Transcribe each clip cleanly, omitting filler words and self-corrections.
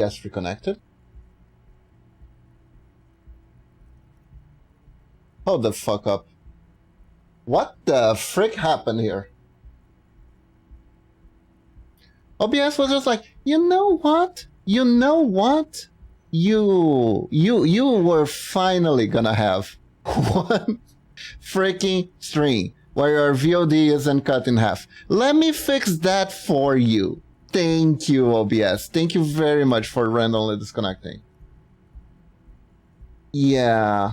Yes, reconnected. Hold the fuck up. What the frick happened here? OBS was just like, you know what? You know what? You were finally gonna have one freaking string where your VOD isn't cut in half. Let me fix that for you. Thank you, OBS. Thank you very much for randomly disconnecting. Yeah.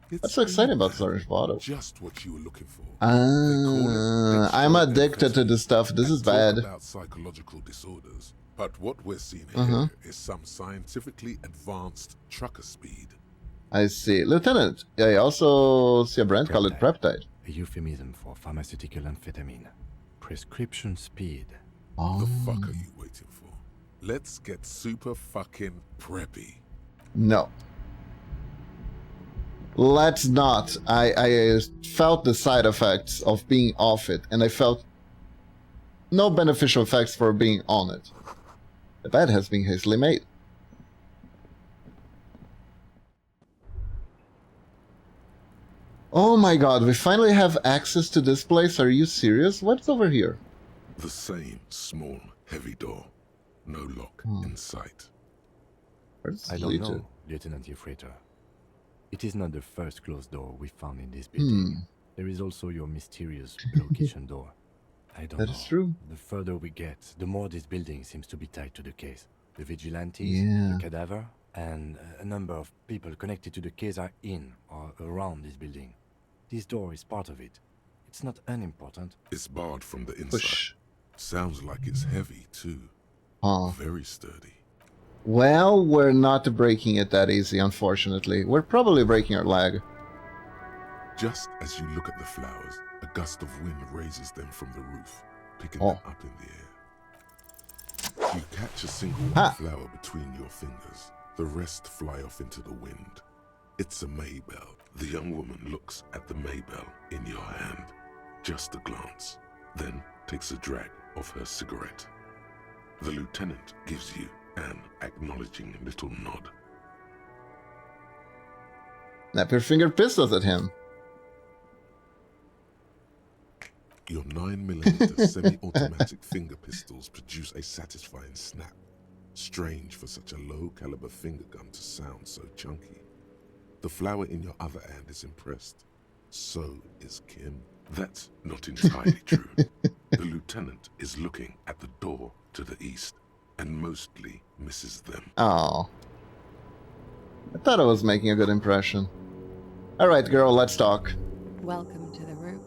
What's so exciting about storage bottles? Just what you were looking for. I'm addicted to this stuff. This is bad. About psychological disorders, but what we're seeing here is some scientifically advanced trucker speed. I see. Lieutenant, I also see a brand called Peptide. A euphemism for pharmaceutical amphetamine. Prescription speed. Oh. The fuck are you waiting for? Let's get super fucking preppy. No. Let's not. I felt the side effects of being off it, and I felt no beneficial effects for being on it. The bed has been hastily made. Oh my god, we finally have access to this place. Are you serious? What's over here? The same small, heavy door. No lock in sight. I don't know, Lieutenant Yefreiter. It is not the first closed door we found in this building. There is also your mysterious location door. I don't know. That is true. The further we get, the more this building seems to be tied to the case. The vigilantes, the cadaver, and a number of people connected to the case are in or around this building. This door is part of it. It's not unimportant. It's barred from the inside. Push. Sounds like it's heavy, too. Very sturdy. Well, we're not breaking it that easy, unfortunately. We're probably breaking our leg. Just as you look at the flowers, a gust of wind raises them from the roof, picking them up in the air. You catch a single white flower between your fingers. The rest fly off into the wind. It's a Maybell. The young woman looks at the Maybell in your hand. Just a glance, then takes a drag of her cigarette. The lieutenant gives you an acknowledging little nod. Snap your finger pistols at him. Your 9mm semi-automatic finger pistols produce a satisfying snap. Strange for such a low-caliber finger gun to sound so chunky. The flower in your other hand is impressed. So is Kim. That's not entirely true. The lieutenant is looking at the door to the east and mostly misses them. Oh. I thought I was making a good impression. Alright, girl, let's talk. Welcome to the roof.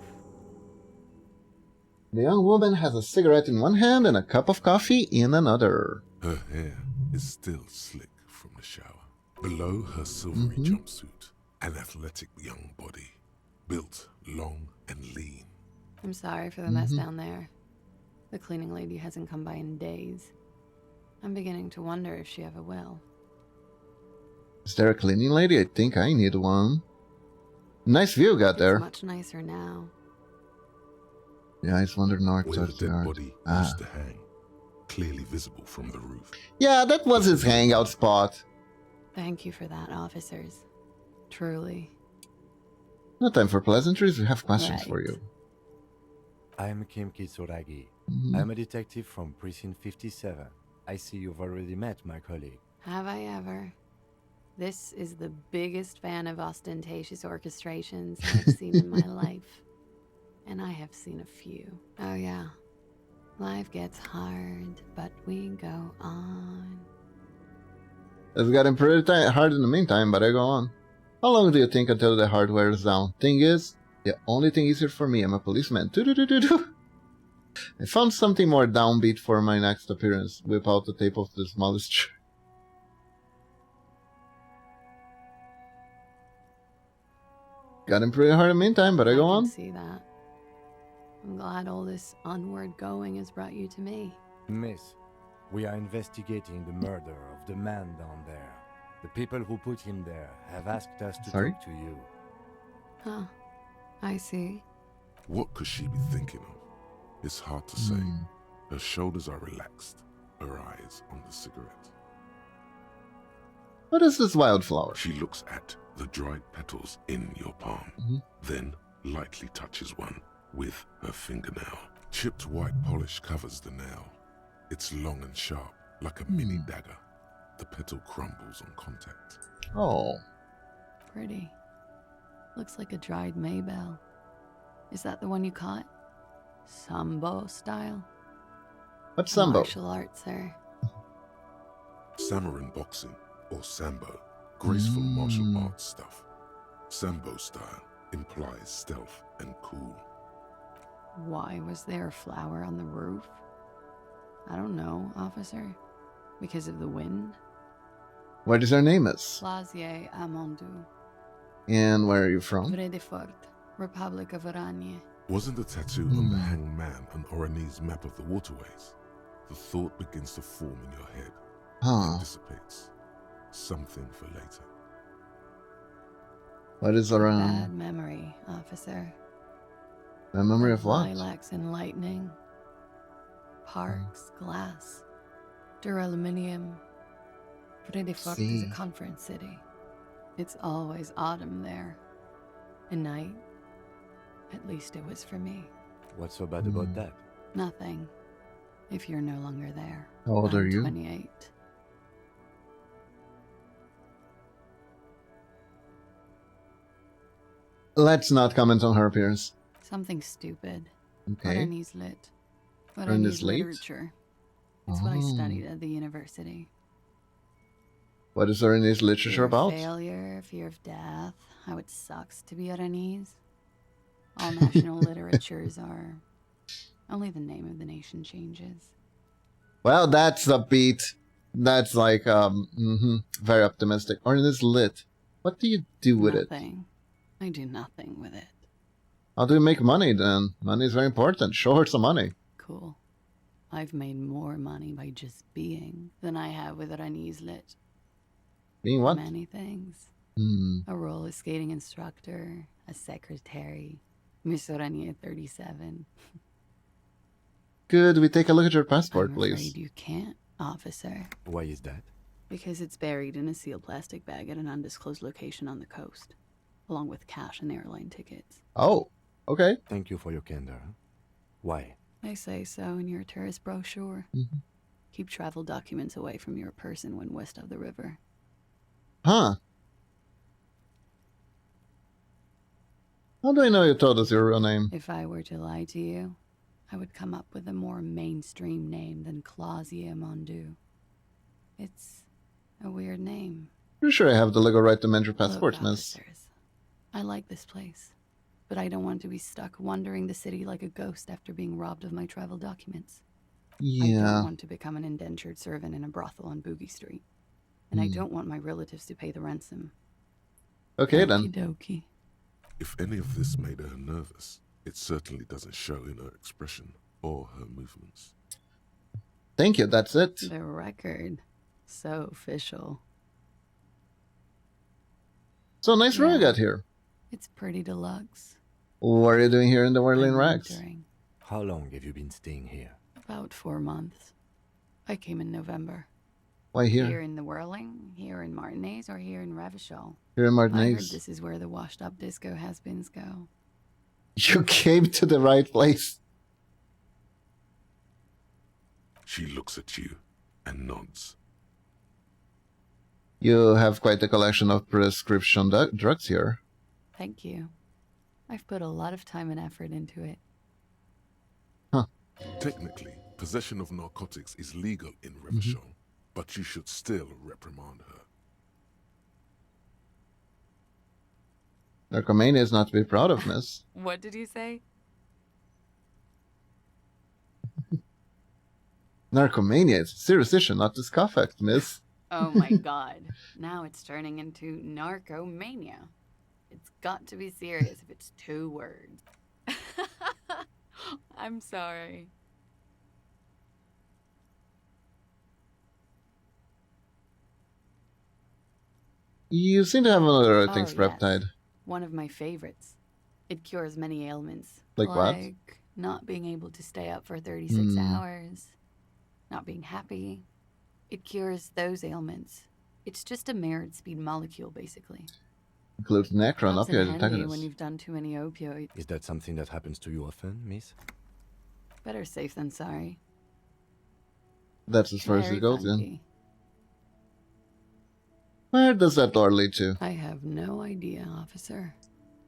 The young woman has a cigarette in one hand and a cup of coffee in another. Her hair is still slick from the shower. Below her silvery jumpsuit, an athletic young body, built long and lean. I'm sorry for the mess down there. The cleaning lady hasn't come by in days. I'm beginning to wonder if she ever will. Is there a cleaning lady? I think I need one. Nice view you got there. It's much nicer now. The eyes wander north Where towards the the dead yard. body used to hang, clearly visible from the roof. Yeah, that was his hangout spot. Thank you for that, officers. Truly. No time for pleasantries, we have questions for you. I'm Kim Kitsuragi. I'm a detective from Precinct 57. I see you've already met my colleague. Have I ever? This is the biggest fan of ostentatious orchestrations I've seen in my life. And I have seen a few. Oh yeah. Life gets hard, but we go on. It's gotten pretty hard in the meantime, but I go on. How long do you think until the heart wears down? Thing is, the only thing easier for me, I'm a policeman. I found something more downbeat for my next appearance. Whip out the tape of the smallest tree. Gotten pretty hard in the meantime, but I go on. I can see that. I'm glad all this onward going has brought you to me. Miss, we are investigating the murder of the man down there. The people who put him there have asked us to talk to you. Huh. I see. What could she be thinking of? It's hard to say. Her shoulders are relaxed, her eyes on the cigarette. What is this wildflower? She looks at the dried petals in your palm, then lightly touches one with her fingernail. Chipped white polish covers the nail. It's long and sharp, like a mini dagger. The petal crumbles on contact. Oh. Pretty. Looks like a dried maybell. Is that the one you caught? Sambo style? What's sambo? Martial arts, sir. Samurai boxing, or sambo, graceful martial arts stuff. Sambo style implies stealth and cool. Why was there a flower on the roof? I don't know, officer. Because of the wind? What is her name is? Clausier Amandou. And where are you from? Vredefort, Republic of Oranje. Wasn't the tattoo on the hanged man an Oranese map of the waterways? The thought begins to form in your head. Huh. It dissipates. Something for later. What is around? Bad memory, officer. The memory of what? Lilacs and lightning. Parks, glass. Duraluminium. Vredefort is a conference city. It's always autumn there. And night. At least it was for me. What's so bad about that? Nothing. If you're no longer there. How old are you? 28. Let's not comment on her appearance. Something stupid. Okay. Oranese lit. Oranese lit? Literature. It's what I studied at the university. What is Oranese literature Fear of about? failure, fear of death, how it sucks to be Oranese. All national literatures are... Only the name of the nation changes. Well, that's a beat. That's like, very optimistic. Oranese lit. What do you do with it? Nothing. I do nothing with it. How do you make money then? Money is very important. Show her some money. Cool. I've made more money by just being than I have with Oranese lit. Being what? Many things. Hmm. A roller skating instructor, a secretary, Miss Oranje 37. Could we take a look at your passport, I'm please? afraid you can't, officer. Why is that? Because it's buried in a sealed plastic bag at an undisclosed location on the coast, along with cash and airline tickets. Oh, okay. Thank you for your candor. Why? They say so in your tourist brochure. Keep travel documents away from your person when west of the river. Huh. How do I know you told us your real name? If I were to lie to you, I would come up with a more mainstream name than Clausier Mondou. It's a weird name. Pretty sure I have the legal right to amend your Look, passport, miss. officers, I like this place, but I don't want to be stuck wandering the city like a ghost after being robbed of my travel documents. I Yeah. don't want to become an indentured servant in a brothel on Boogie Street. And I don't want my relatives to pay the ransom. Okay then. Okie-dokie. If any of this made her nervous, it certainly doesn't show in her expression or her movements. Thank you, that's it. The record. So official. So nice room you got here. It's pretty deluxe. What are you doing here in the Whirling I'm Rags? wondering. How long have you been staying here? About 4 months. I came in November. Why Here here? in the Whirling, here in Martinez, or here in Revanchol. Here in I heard Martinez. this is where the washed-up disco has-beens go. You came to the right place. She looks at you and nods. You have quite a collection of prescription drugs here. Thank you. I've put a lot of time and effort into it. Technically, possession of narcotics is legal in Revanchol, but you should still reprimand her. Narcomania is not to be proud of, miss. What did you say? Narcomania is a serious issue, not to scoff at, miss. Oh my god. Now it's turning into narcomania. It's got to be serious if it's 2 words. I'm sorry. You seem to have another things Oh, for yes. appetite. One of my favorites. It cures many ailments. Like what? Not being able to stay up for 36 hours. not being happy. It cures those ailments. It's just a mirrored speed molecule, basically. Includes Necron, Comes in opioid handy when antagonist. you've done too many opioids. Is that something that happens to you often, miss? Better safe than sorry. That's as far as Very it goes, yeah. funky. Where does that door lead to? I have no idea, officer.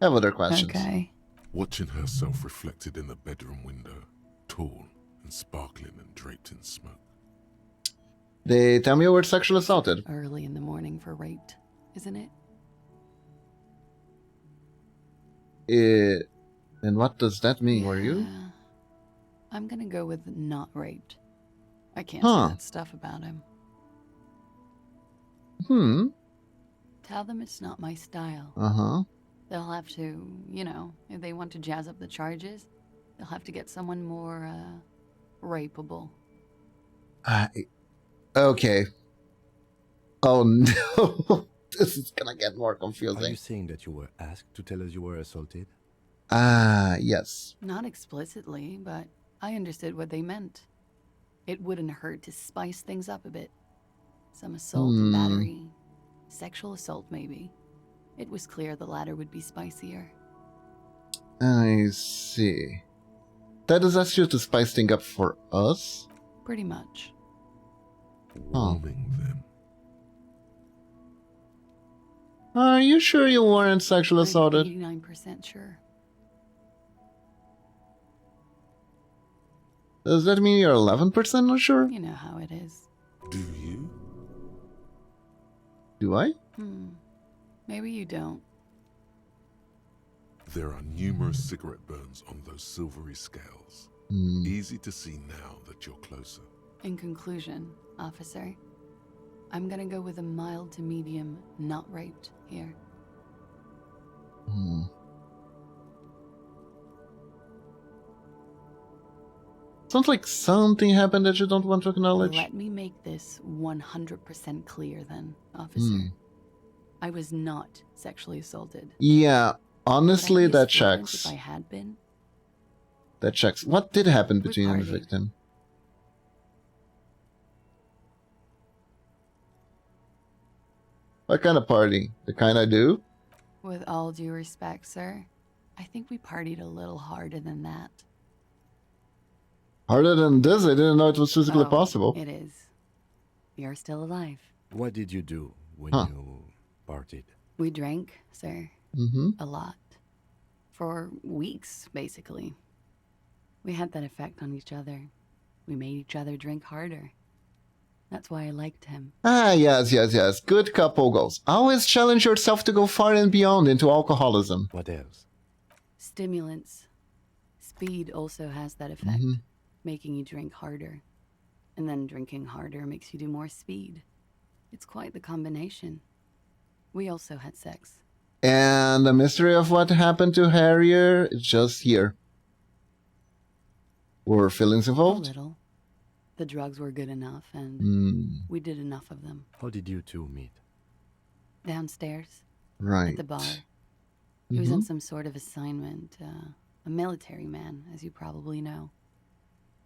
I have other questions. Okay. Watching herself reflected in the bedroom window, tall and sparkling and draped in smoke. They tell me you were sexually assaulted. Early in the morning for raped, isn't it? And what does that mean? Were you? Yeah. I'm gonna go with not raped. I can't Huh. say that stuff about him. Tell them it's not my style. Uh-huh. They'll have to, you know, if they want to jazz up the charges, they'll have to get someone more, rapeable. Okay. Oh no. This is gonna get more Are confusing. you saying that you were asked to tell us you were assaulted? Yes. Not explicitly, but I understood what they meant. It wouldn't hurt to spice things up a bit. Some assault and battery. Sexual assault, maybe. It was clear the latter would be spicier. I see. That is asked you to spice things up for us? Pretty much. Warming them. Are you sure you weren't sexually I'm assaulted? 89% sure. Does that mean you're 11% not sure? You know how it is. Do you? Do I? Maybe you don't. There are numerous cigarette burns on those silvery scales. Easy to see now that you're closer. In conclusion, officer, I'm gonna go with a mild to medium not raped here. Sounds like something happened that you don't want to acknowledge. Let me make this 100% clear then, officer. I was not sexually assaulted. Yeah, honestly, Would I be that as fluent checks. If I had been, That checks. What did happen between you and the partied. victim? What kind of party? The kind I do? with all due respect, sir, I think we partied a little harder than that. Harder than this? I didn't know it was physically Oh, possible. It is. You're still alive. What did you do when Huh. you partied? We drank, sir. Mm-hmm. A lot. For weeks, basically. We had that effect on each other. We made each other drink harder. That's why I liked him. Ah, yes. Good couple goals. Always challenge yourself to go far and beyond into alcoholism. What else? Stimulants. Speed also has that effect, making you drink harder. And then drinking harder makes you do more speed. It's quite the combination. We also had sex. And the mystery of what happened to Harrier is just here. Were feelings A involved? little. The drugs were good enough, and we did enough of them. How did you two meet? Downstairs, Right. at the bar. He was on some sort of assignment. A military man, as you probably know.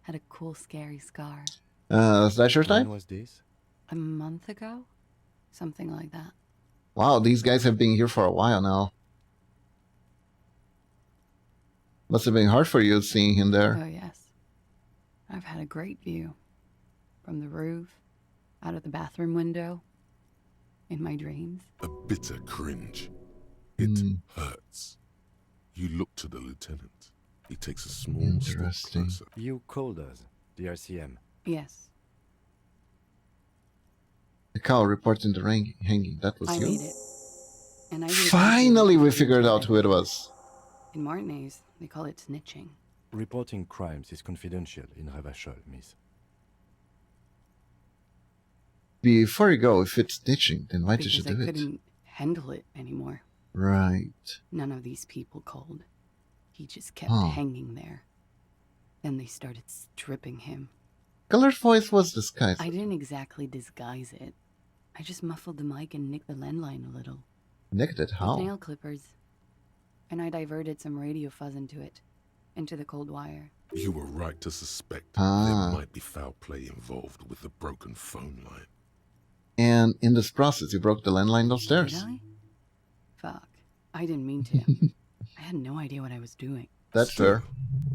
Had a cool, scary scar. Is that your When type? was this? A month ago? Something like that. Wow, these guys have been here for a while now. Must have been hard for you seeing him there. Oh, yes. I've had a great view. From the roof, out of the bathroom window, in my dreams. A bitter cringe. It hurts. You look to the lieutenant. He takes a small step Interesting. closer. You called us, the RCM. Yes, The cow reporting the hanging. That was I you? made it. And I would Finally, we appreciate figured it out who it was. In Martinez, they call it snitching. Reporting crimes is confidential in revanchol, miss. Before you go, if it's snitching, then why did you Because do I it? couldn't handle it anymore. Right. None of these people called. He just kept Huh. hanging there. Then they started stripping him. Colored voice was disguised. I didn't exactly disguise it. I just muffled the mic and nicked the landline a little. Nicked it. With How? nail clippers. And I diverted some radio fuzz into it. Into the cold wire. You were right to suspect there might be foul play involved with the broken phone line. And in this process, you broke the landline downstairs. Did I? Fuck. I didn't mean to. I had no idea what I was doing. That's fair.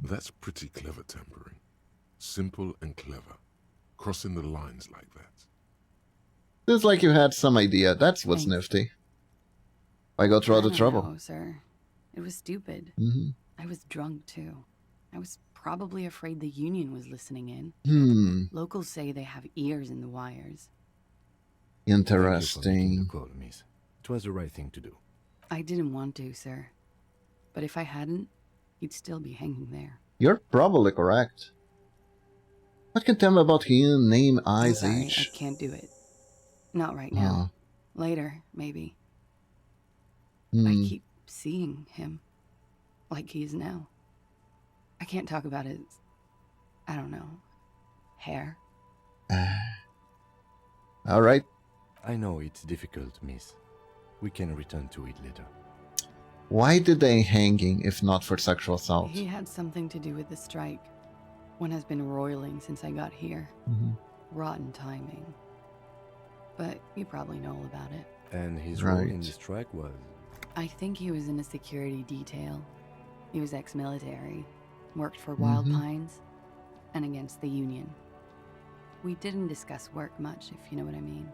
That's pretty clever tampering. Simple and clever. Crossing the lines like that. It's like you had some idea. That's what's nifty. Why go through all the trouble? No, sir. It was stupid. I was drunk, too. I was probably afraid the union was listening in. Locals say they have ears in the wires. Interesting. Thank you for making the call, miss. It was the right thing to do. I didn't want to, sir. But if I hadn't, he'd still be hanging there. You're probably correct. What can tell me about him, name, eyes, Sorry, age? I can't do it. Not right now. Later, maybe. I keep seeing him. Like he is now. I can't talk about his, I don't know, hair. All right. I know it's difficult, miss. We can return to it later. Why did they hanging if not for sexual assault? He had something to do with the strike. One has been roiling since I got here. Rotten timing. But you probably know all about it. And his role in the strike was? I think he was in a security detail. He was ex-military, worked for Wild Pines, and against the Union. We didn't discuss work much, if you know what I mean.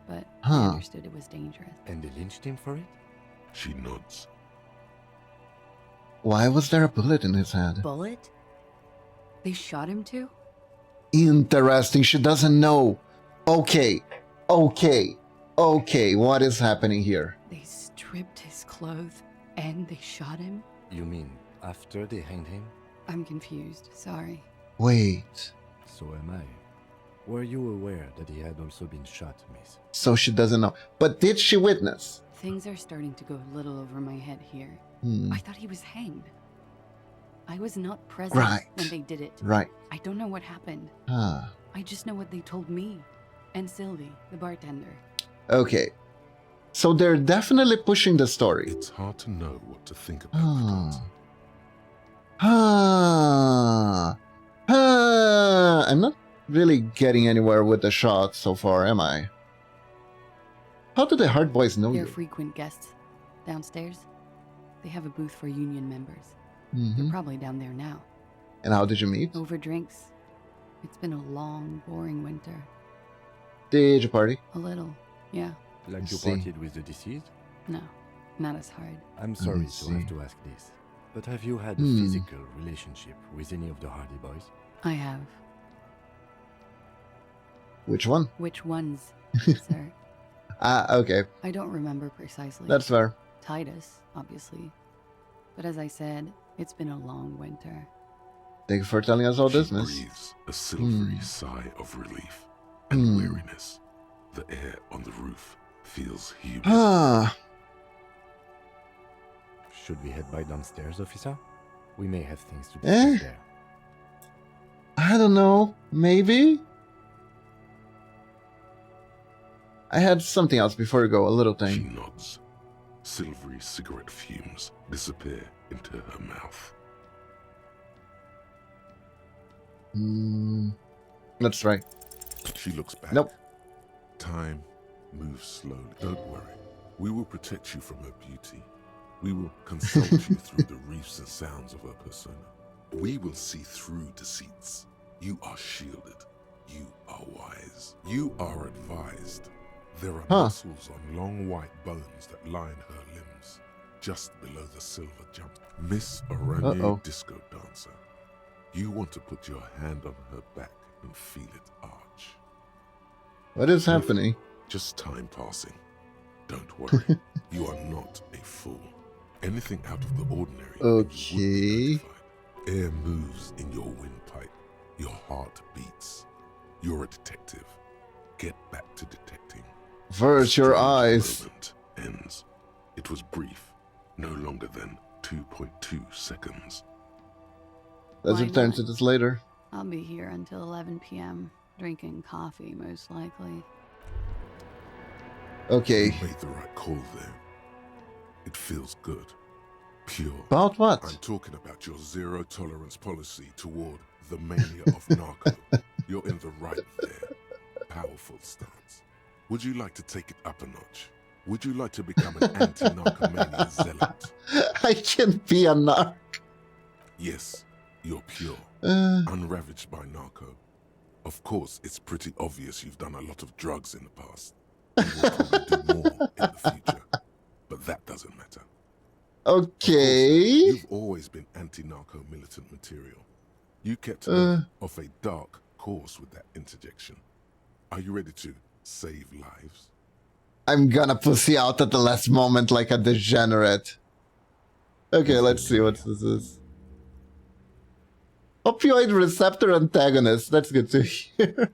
But I understood it was dangerous. And they lynched him for it? She nods. Why was there a bullet in his head? Bullet? They shot him too? Interesting. She doesn't know. Okay. What is happening here? They stripped his clothes and they shot him? You mean after they hanged him? I'm confused. Sorry. Wait. So am I. Were you aware that he had also been shot, miss? So she doesn't know. But did she witness? Things are starting to go a little over my head here. I thought he was hanged. I was not present when they did it. Right. I don't know what happened. I just know what they told me. And Sylvie, the bartender. Okay. So they're definitely pushing the story. It's hard to know what to think about that. I'm not really getting anywhere with the shot so far, am I? How do the hard boys know They're you? frequent guests downstairs. They have a booth for union members. They're probably down there now. And how did you meet? Over drinks. It's been a long, boring winter. Did you party? A little, yeah. Like you partied with the deceased? No, not as hard. I'm sorry to have to ask this, but have you had a physical relationship with any of the Hardy Boys? I have. Which one? Which ones, sir? Okay. I don't remember precisely. That's fair. Titus, obviously. But as I said, it's been a long winter. Thank you for telling us all this, miss. She breathes a silvery sigh of relief and weariness. The air on the roof feels humid. Should we head by downstairs, officer? We may have things to discuss there. I don't know. Maybe? I had something else before we go, a little She thing. nods. Silvery cigarette fumes disappear into her mouth. Let's try. She looks back. Nope. Time moves slowly. Don't worry. We will protect you from her beauty. We will consult you through the reefs and sounds of her persona. We will see through deceits. You are shielded. You are wise. You are advised. There are muscles on long white bones that line her limbs, just below the silver jump. Miss Oranje Disco Dancer, you want to put your hand on her back and feel it arch. What is happening? Just time passing. Don't worry. You are not a fool. Anything out of the ordinary. Okay. Air moves in your windpipe. Your heart beats. You're a detective. Get back to detecting. Avert your eyes. Moment ends. It was brief. No longer than 2.2 seconds. Let's Why return not? to this later. I'll be here until 11 p.m. Drinking coffee, most likely. Okay. You made the right call there. It feels good. Pure. About what? I'm talking about your zero tolerance policy toward the mania of narco. You're in the right there. Powerful stance. Would you like to take it up a notch? Would you like to become an anti-narcomania zealot? I can be a narc. Yes, you're pure. Unravaged by narco. Of course, it's pretty obvious you've done a lot of drugs in the past. You will probably do more in the future. But that doesn't matter. Okay. You've always been anti-narco militant material. You kept off a dark course with that interjection. Are you ready to save lives? I'm gonna pussy out at the last moment like a degenerate. Okay, let's see what this is. Opioid receptor antagonist. That's good to hear.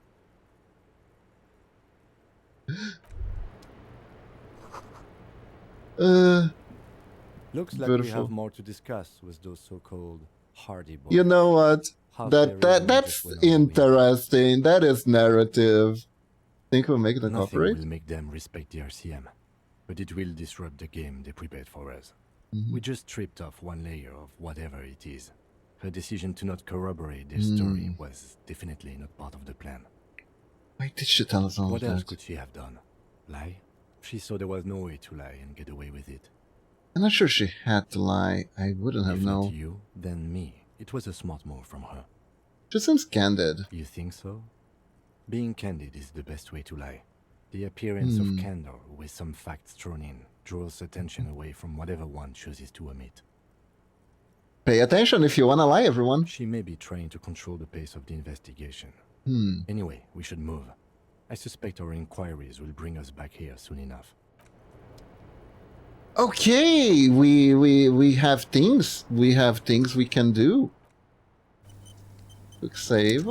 Looks like beautiful. we have more to discuss with those so-called Hardy Boys. You know what? How's their That's relationship with Halloween? interesting. That is narrative. Think we'll make them Nothing cooperate? will make them respect the RCM, but it will disrupt the game they prepared for us. Mm-hmm. We just stripped off one layer of whatever it is. Her decision to not corroborate their story was definitely not part of the plan. Why did she tell us all What of else that? could she have done? Lie? She saw there was no way to lie and get away with it. I'm not sure she had to lie. I wouldn't have If not known. you, then me. It was a smart move from her. She seems candid. You think so? Being candid is the best way to lie. The appearance of candor with some facts thrown in draws attention away from whatever one chooses to omit. Pay attention if you wanna lie, everyone. She may be trying to control the pace of the investigation. Anyway, we should move. I suspect our inquiries will bring us back here soon enough. Okay, we have things. We have things we can do. Quick save.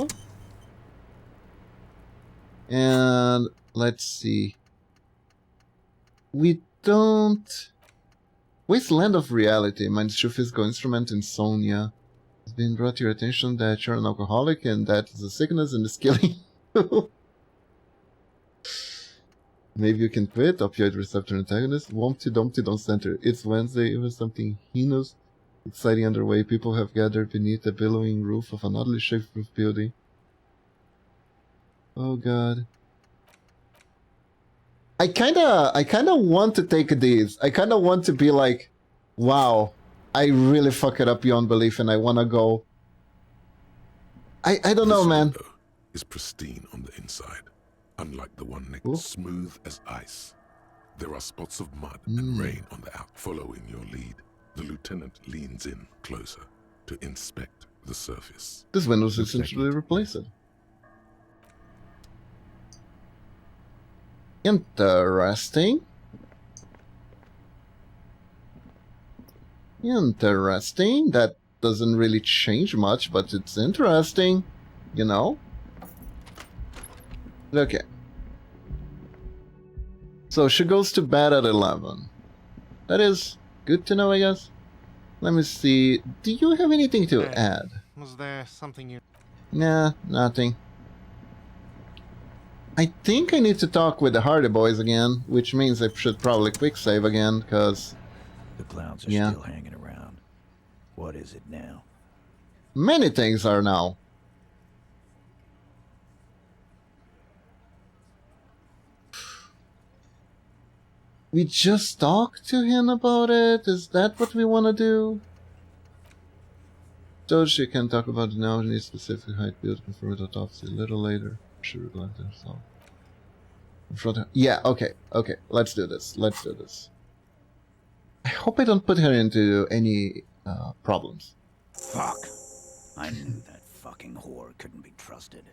And let's see. We don't... Wasteland of Reality. Mind true physical instrument insomnia. It's been brought to your attention that you're an alcoholic and that is a sickness and is killing you. Maybe you can quit. Opioid receptor antagonist. Wumpty Dumpty don't center. It's Wednesday. It was something heinous, exciting underway. People have gathered beneath the billowing roof of an oddly shaped roof building. Oh god. I kinda want to take these. I kinda want to be like, wow, I really fuck it up beyond belief and I wanna go. I don't know, This man. window is pristine on the inside, unlike the one next, Ooh. smooth as ice. There are spots of mud and rain on the out. Following your lead, the lieutenant leans in closer to inspect the surface. This window's Looks like essentially it. replaced. Interesting. Interesting. That doesn't really change much, but it's interesting. You know? Okay. So she goes to bed at 11. That is good to know, I guess. Let me see. Do you have anything to add? Was there something you... Nah, nothing. I think I need to talk with the Hardy Boys again, which means I should probably quick save again, because The clowns are Yeah. still hanging around. What is it now? many things are now. We just talked to him about it? Is that what we want to do? Doji can talk about it now. Any specific height build confirm with autopsy a little later. She relented herself. Confront her. Yeah, okay, okay. Let's do this. Let's do this. I hope I don't put her into any problems. Fuck! I knew that fucking whore couldn't be trusted.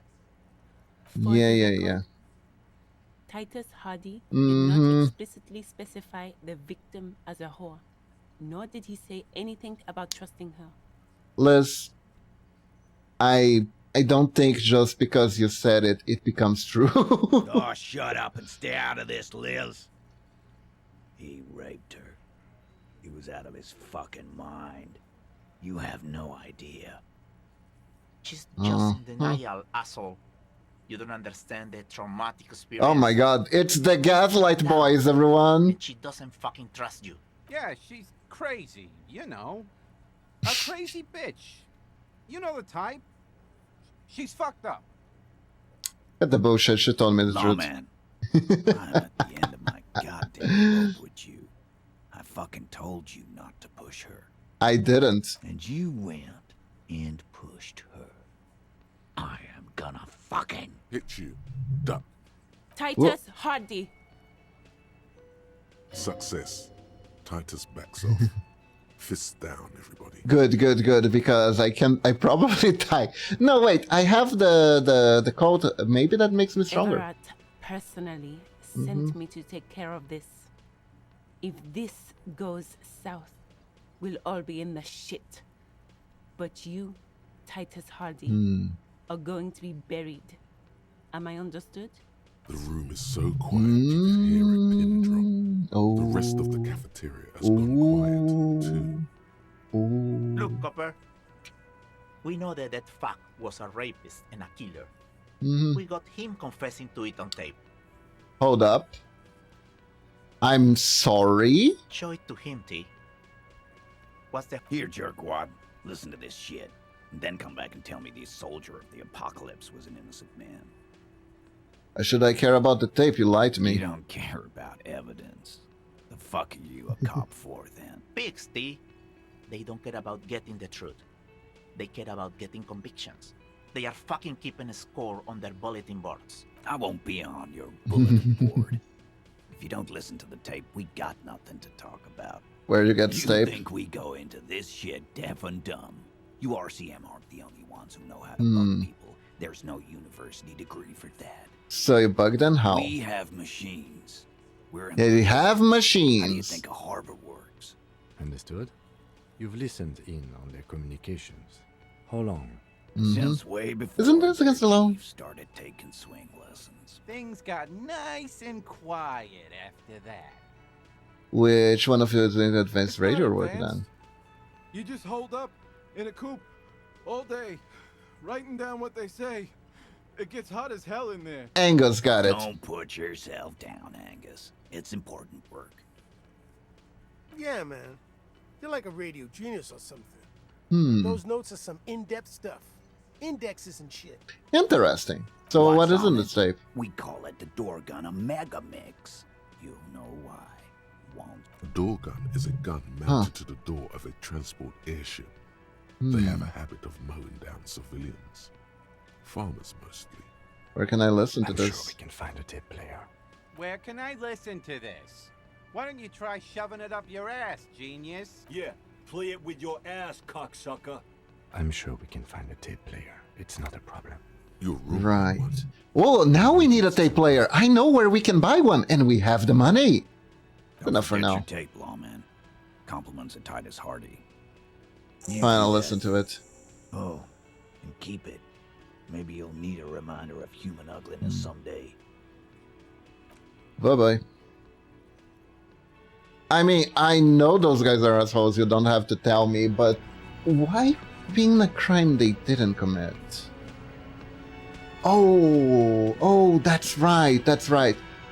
Yeah. Titus Hardy Mhm. did not explicitly specify the victim as a whore, nor did he say anything about trusting her. Liz, I don't think just because you said it, it becomes true. Oh, shut up and stay out of this, Liz. He raped her. He was out of his fucking mind. You have no idea. She's just in denial, asshole. You don't understand the traumatic experience. Oh my god, it's the Gaslight Boys, everyone. And she doesn't fucking trust you. Yeah, she's crazy, you know. A crazy bitch. You know the type. She's fucked up. Cut the bullshit. She told me the truth. Man, I'm at the end of my goddamn rope with you. I fucking told you not to push her. I didn't. And you went and pushed her. I am gonna fucking hit you. Duck. Titus Hardy. Success. Titus backs off. Fists down, everybody. Good, because I probably die. No, wait, I have the code. Maybe that makes me stronger. Everett personally sent me to take care of this. If this goes south, we'll all be in the shit. But you, Titus Hardy, are going to be buried. Am I understood? The room is so quiet you can hear a pin drop. The rest of the cafeteria has gone quiet too. Look, Copper. We know that fuck was a rapist and a killer. We got him confessing to it on tape. Hold up. I'm sorry? Show it to him, T. What's the... Here, jerkwad. Listen to this shit. And then come back and tell me the soldier of the apocalypse was an innocent man. Should I care about the tape? You lied to me. You don't care about evidence. The fuck are you a cop for, then? Pigs, T. They don't care about getting the truth. They care about getting convictions. They are fucking keeping a score on their bulletin boards. I won't be on your bulletin board. If you don't listen to the tape, we got nothing to talk about. Where you get you tape? think we go into this shit deaf and dumb? You RCM aren't the only ones who know how to bug people. There's no university degree for that. So you bugged and how? We have machines. They have machines. How do you think a harbor works? Understood. You've listened in on their communications. How long? Since way before Isn't this against the law? started taking swing lessons. Things got nice and quiet after that. Which one of you is in advanced radio working on? You just hold up in a coop all day, writing down what they say. It gets hot as hell in there. Angus got it. Don't put yourself down, Angus. It's important work. Yeah, man. You're like a radio genius or something. Those notes are some in-depth stuff. Indexes and shit. Interesting. So what is in this tape? We call it the door gun a mega mix. You know why? Won't. A door gun is a gun mounted to the door of a transport airship. They have a habit of mowing down civilians. Farmers mostly. Where can I listen to I'm this? sure we can find a tape player. Where can I listen to this? Why don't you try shoving it up your ass, genius? Yeah, play it with your ass, cocksucker. I'm sure we can find a tape player. It's not a problem. You're right. Well, now we need a tape player. I know where we can buy one, and we have the money. Don't Enough for forget now. your tape, lawman. Compliments of Titus Hardy. Fine, I'll listen to it. Oh, and keep it. Maybe you'll need a reminder of human ugliness someday. Bye-bye. I mean, I know those guys are assholes, you don't have to tell me, but why being a crime they didn't commit? Oh, that's right.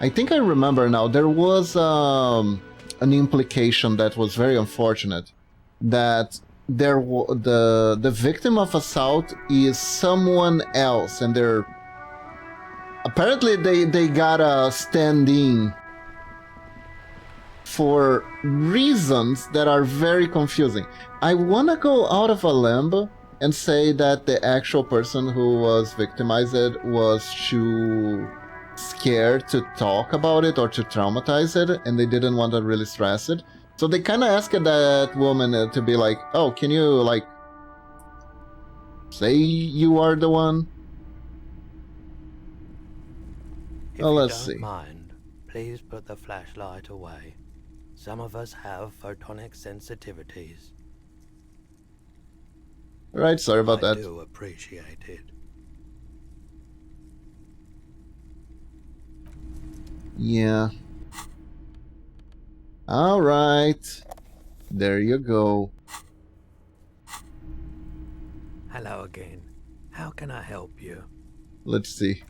I think I remember now. There was an implication that was very unfortunate, that the victim of assault is someone else, and they're apparently they got a stand-in for reasons that are very confusing. I want to go out of a limb and say that the actual person who was victimized was too scared to talk about it or to traumatize it, and they didn't want to really stress it. So they kind of asked that woman to be like, oh, can you, like, say you are the one? Well, let's see. Mind, please put the flashlight away. Some of us have photonic sensitivities. Right, sorry about that. I do appreciate it. Yeah. Alright. There you go. Hello again. How can I help you? Let's see.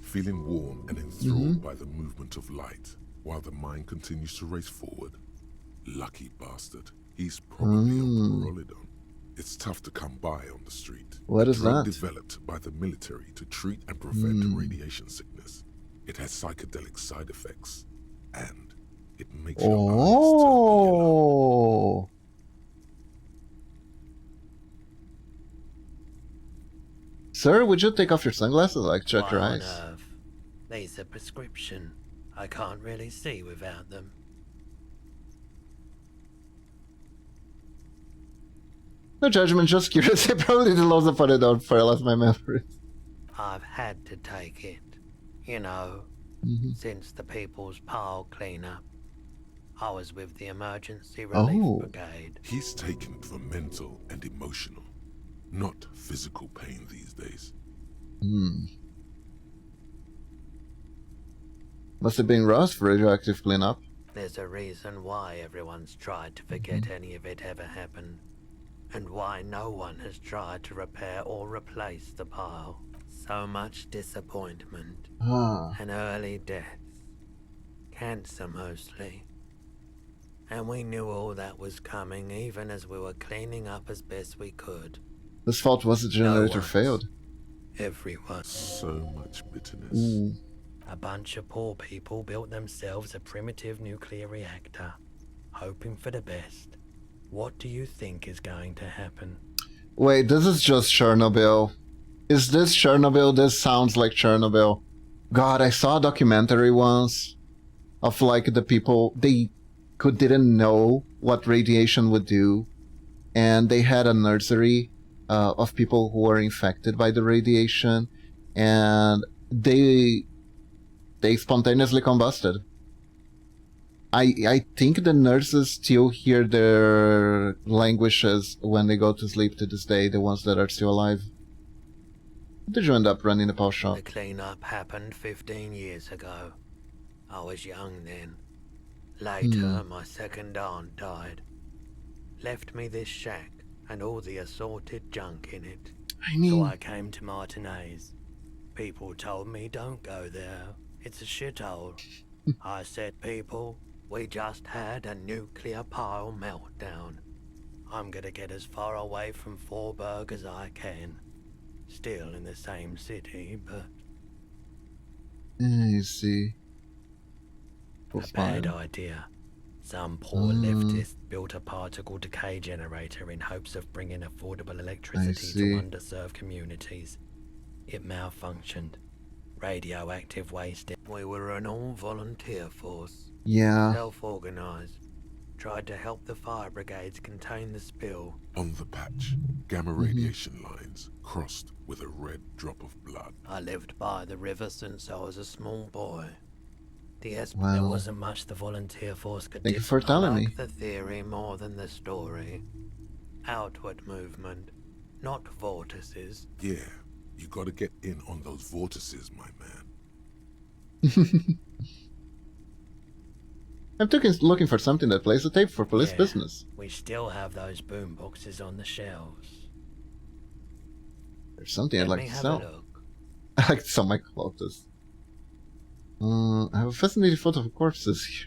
Feeling warm and enthralled by the movement of light, while the mind continues to race forward. Lucky bastard. He's probably on Pyrolidon. It's tough to come by on the street. What is Drug that? developed by the military to treat and prevent radiation sickness. It has psychedelic side effects, and it makes your eyes turn yellow. Sir, would you take off your sunglasses? Like, check your eyes. These are prescription. I can't really see without them. No judgment, just curious. I probably did loads of put it on for I lost my memory. I've had to take it. You know, since the People's Pile cleanup. I was with the Emergency Relief Brigade. He's taken it for mental and emotional, not physical pain these days. Must have been rough for radioactive cleanup. There's a reason why everyone's tried to forget any of it ever happened. And why no one has tried to repair or replace the pile. So much disappointment. And early deaths. Cancer mostly. And we knew all that was coming even as we were cleaning up as best we could. Whose fault was the generator failed? Everyone. So much bitterness. A bunch of poor people built themselves a primitive nuclear reactor, hoping for the best. What do you think is going to happen? Wait, this is just Chernobyl. Is this Chernobyl? This sounds like Chernobyl. God, I saw a documentary once of like the people, they didn't know what radiation would do. And they had a nursery of people who were infected by the radiation. And they spontaneously combusted. I think the nurses still hear their languishes when they go to sleep to this day, the ones that are still alive. Did you end up running the pawn shop? The cleanup happened 15 years ago. I was young then. Later, my second aunt died. Left me this shack and all the assorted junk in it. So I came to Martinez. People told me don't go there. It's a shithole. I said, people, we just had a nuclear pile meltdown. I'm gonna get as far away from Forburg as I can. Still in the same city, but... You see. A bad idea. Some poor leftist built a particle decay generator in hopes of bringing affordable electricity to underserved communities. It malfunctioned. Radioactive waste. We were an all-volunteer force. Yeah. Self-organized. Tried to help the fire brigades contain the spill. On the patch, gamma radiation lines crossed with a red drop of blood. I lived by the river since I was a small boy. There wasn't much the volunteer force could do. Thank you for telling me. The theory more than the story. Outward movement, not vortices. Yeah, you gotta get in on those vortices, my man. I'm looking for something that plays the tape for police business. We still have those boom boxes on the shelves. There's something I'd like to sell. I like to sell my clothes. I have a fascinating photo of corpses here.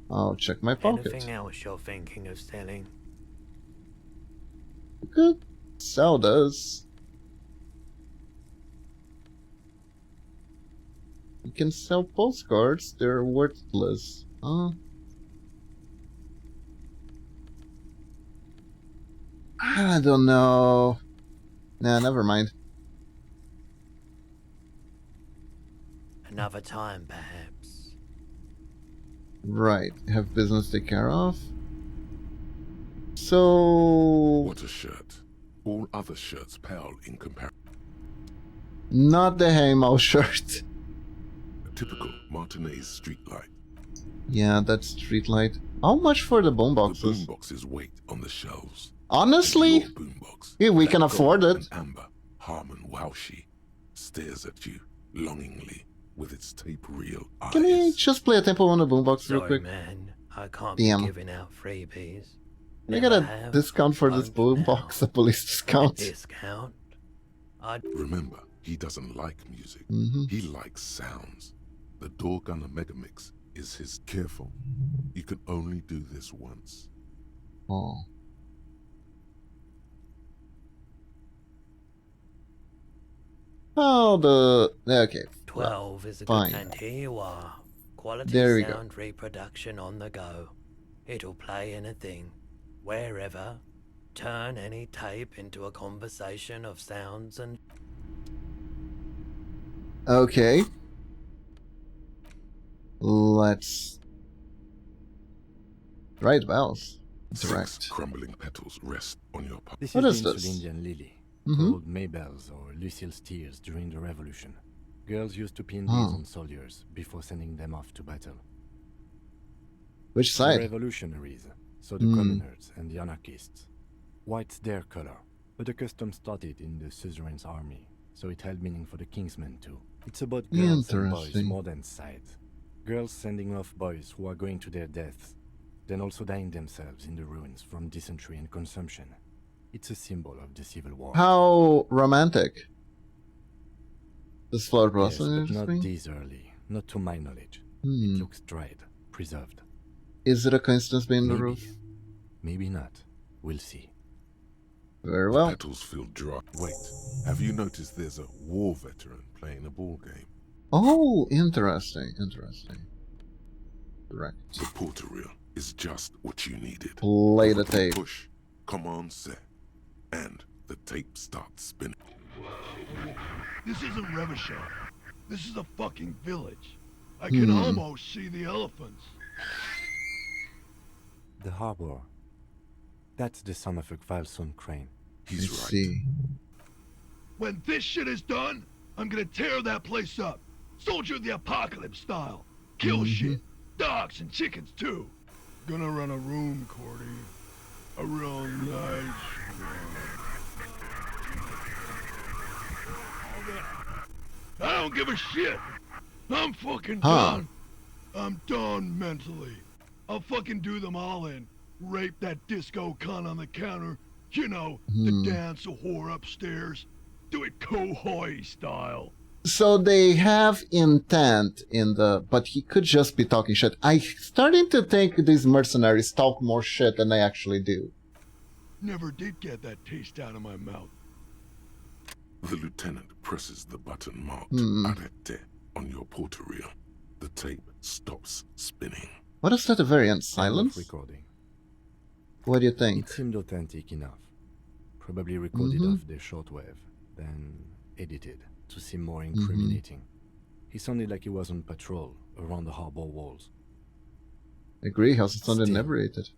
I'll check my pocket. Anything else you're thinking of selling? You could sell this. You can sell postcards, they're worthless. I don't know. Nah, never mind. Another time, perhaps. Right, have business to take care of. So... What a shirt. All other shirts pale in comparison. Not the Haymo shirt. A typical Martinez street light. Yeah, that's street light. How much for the boomboxes? The boomboxes wait on the shelves. Honestly? Yeah, we can afford it. Amber, Harmon Waushi stares at you longingly with its tape reel eyes. Can we just play a tempo on the boombox real quick? Man, I can't be giving out freebies. I got a discount for this boombox, a police discount. Discount? Remember, he doesn't like music. He likes sounds. The Door Gunner Megamix is his. Careful. You can only do this once. Oh. Oh, okay. 12 is a fine. good. And here you are. Quality there we sound reproduction on the go. It'll play anything, wherever. Turn any tape into a conversation of sounds and... Okay. Let's... Right bells. Interact. 6 crumbling petals rest on your palm. This What is is the this? Indian lily, Mm-hmm. called Maybells or Lucille's tears during the Revolution. Girls used to pin these on soldiers before sending them off to battle. Which The side? revolutionaries, so the communards and the anarchists. White's their color, but the custom started in the suzerain's army, so it held meaning for the kingsmen too. It's about girls and boys Interesting. more than sides. Girls sending off boys who are going to their deaths, then also dying themselves in the ruins from dysentery and consumption. It's a symbol of the civil war. How romantic. This flower Yes, blossom but interesting? not this early, not to my knowledge. Hmm. It looks dried, preserved. Is it a coincidence being the Maybe. roof? Maybe not. We'll see. Very well. The petals feel dry. Wait, have you noticed there's a war veteran playing a ball game? Oh, interesting, interesting. Correct. The porter reel is just what you needed. Play the Quick tape. Push, command set, and the tape starts spinning. This isn't revanchol. This is a fucking village. I can almost see the elephants. The harbor. That's the son of a Kvalson crane. He's Let's right. see. When this shit is done, I'm gonna tear that place up. Soldier of the apocalypse style. Kill shit. Dogs and chickens too. Gonna run a room, Cordy. A real nice room. I don't give a shit. I'm fucking done. I'm done mentally. I'll fucking do them all in. Rape that disco cunt on the counter. You know, the dance a whore upstairs. Do it Kohoi style. So they have intent in the... But he could just be talking shit. I'm starting to think these mercenaries talk more shit than they actually do. Never did get that taste out of my mouth. The lieutenant presses the button marked Arrête on your porter reel. The tape stops spinning. What is that, a variant? Silence? Recording. What do you think? It seemed authentic enough. Probably recorded off the shortwave, then edited to seem more incriminating. He sounded like he was on patrol around the harbor walls. Agree, how's it sounded Still. narrated?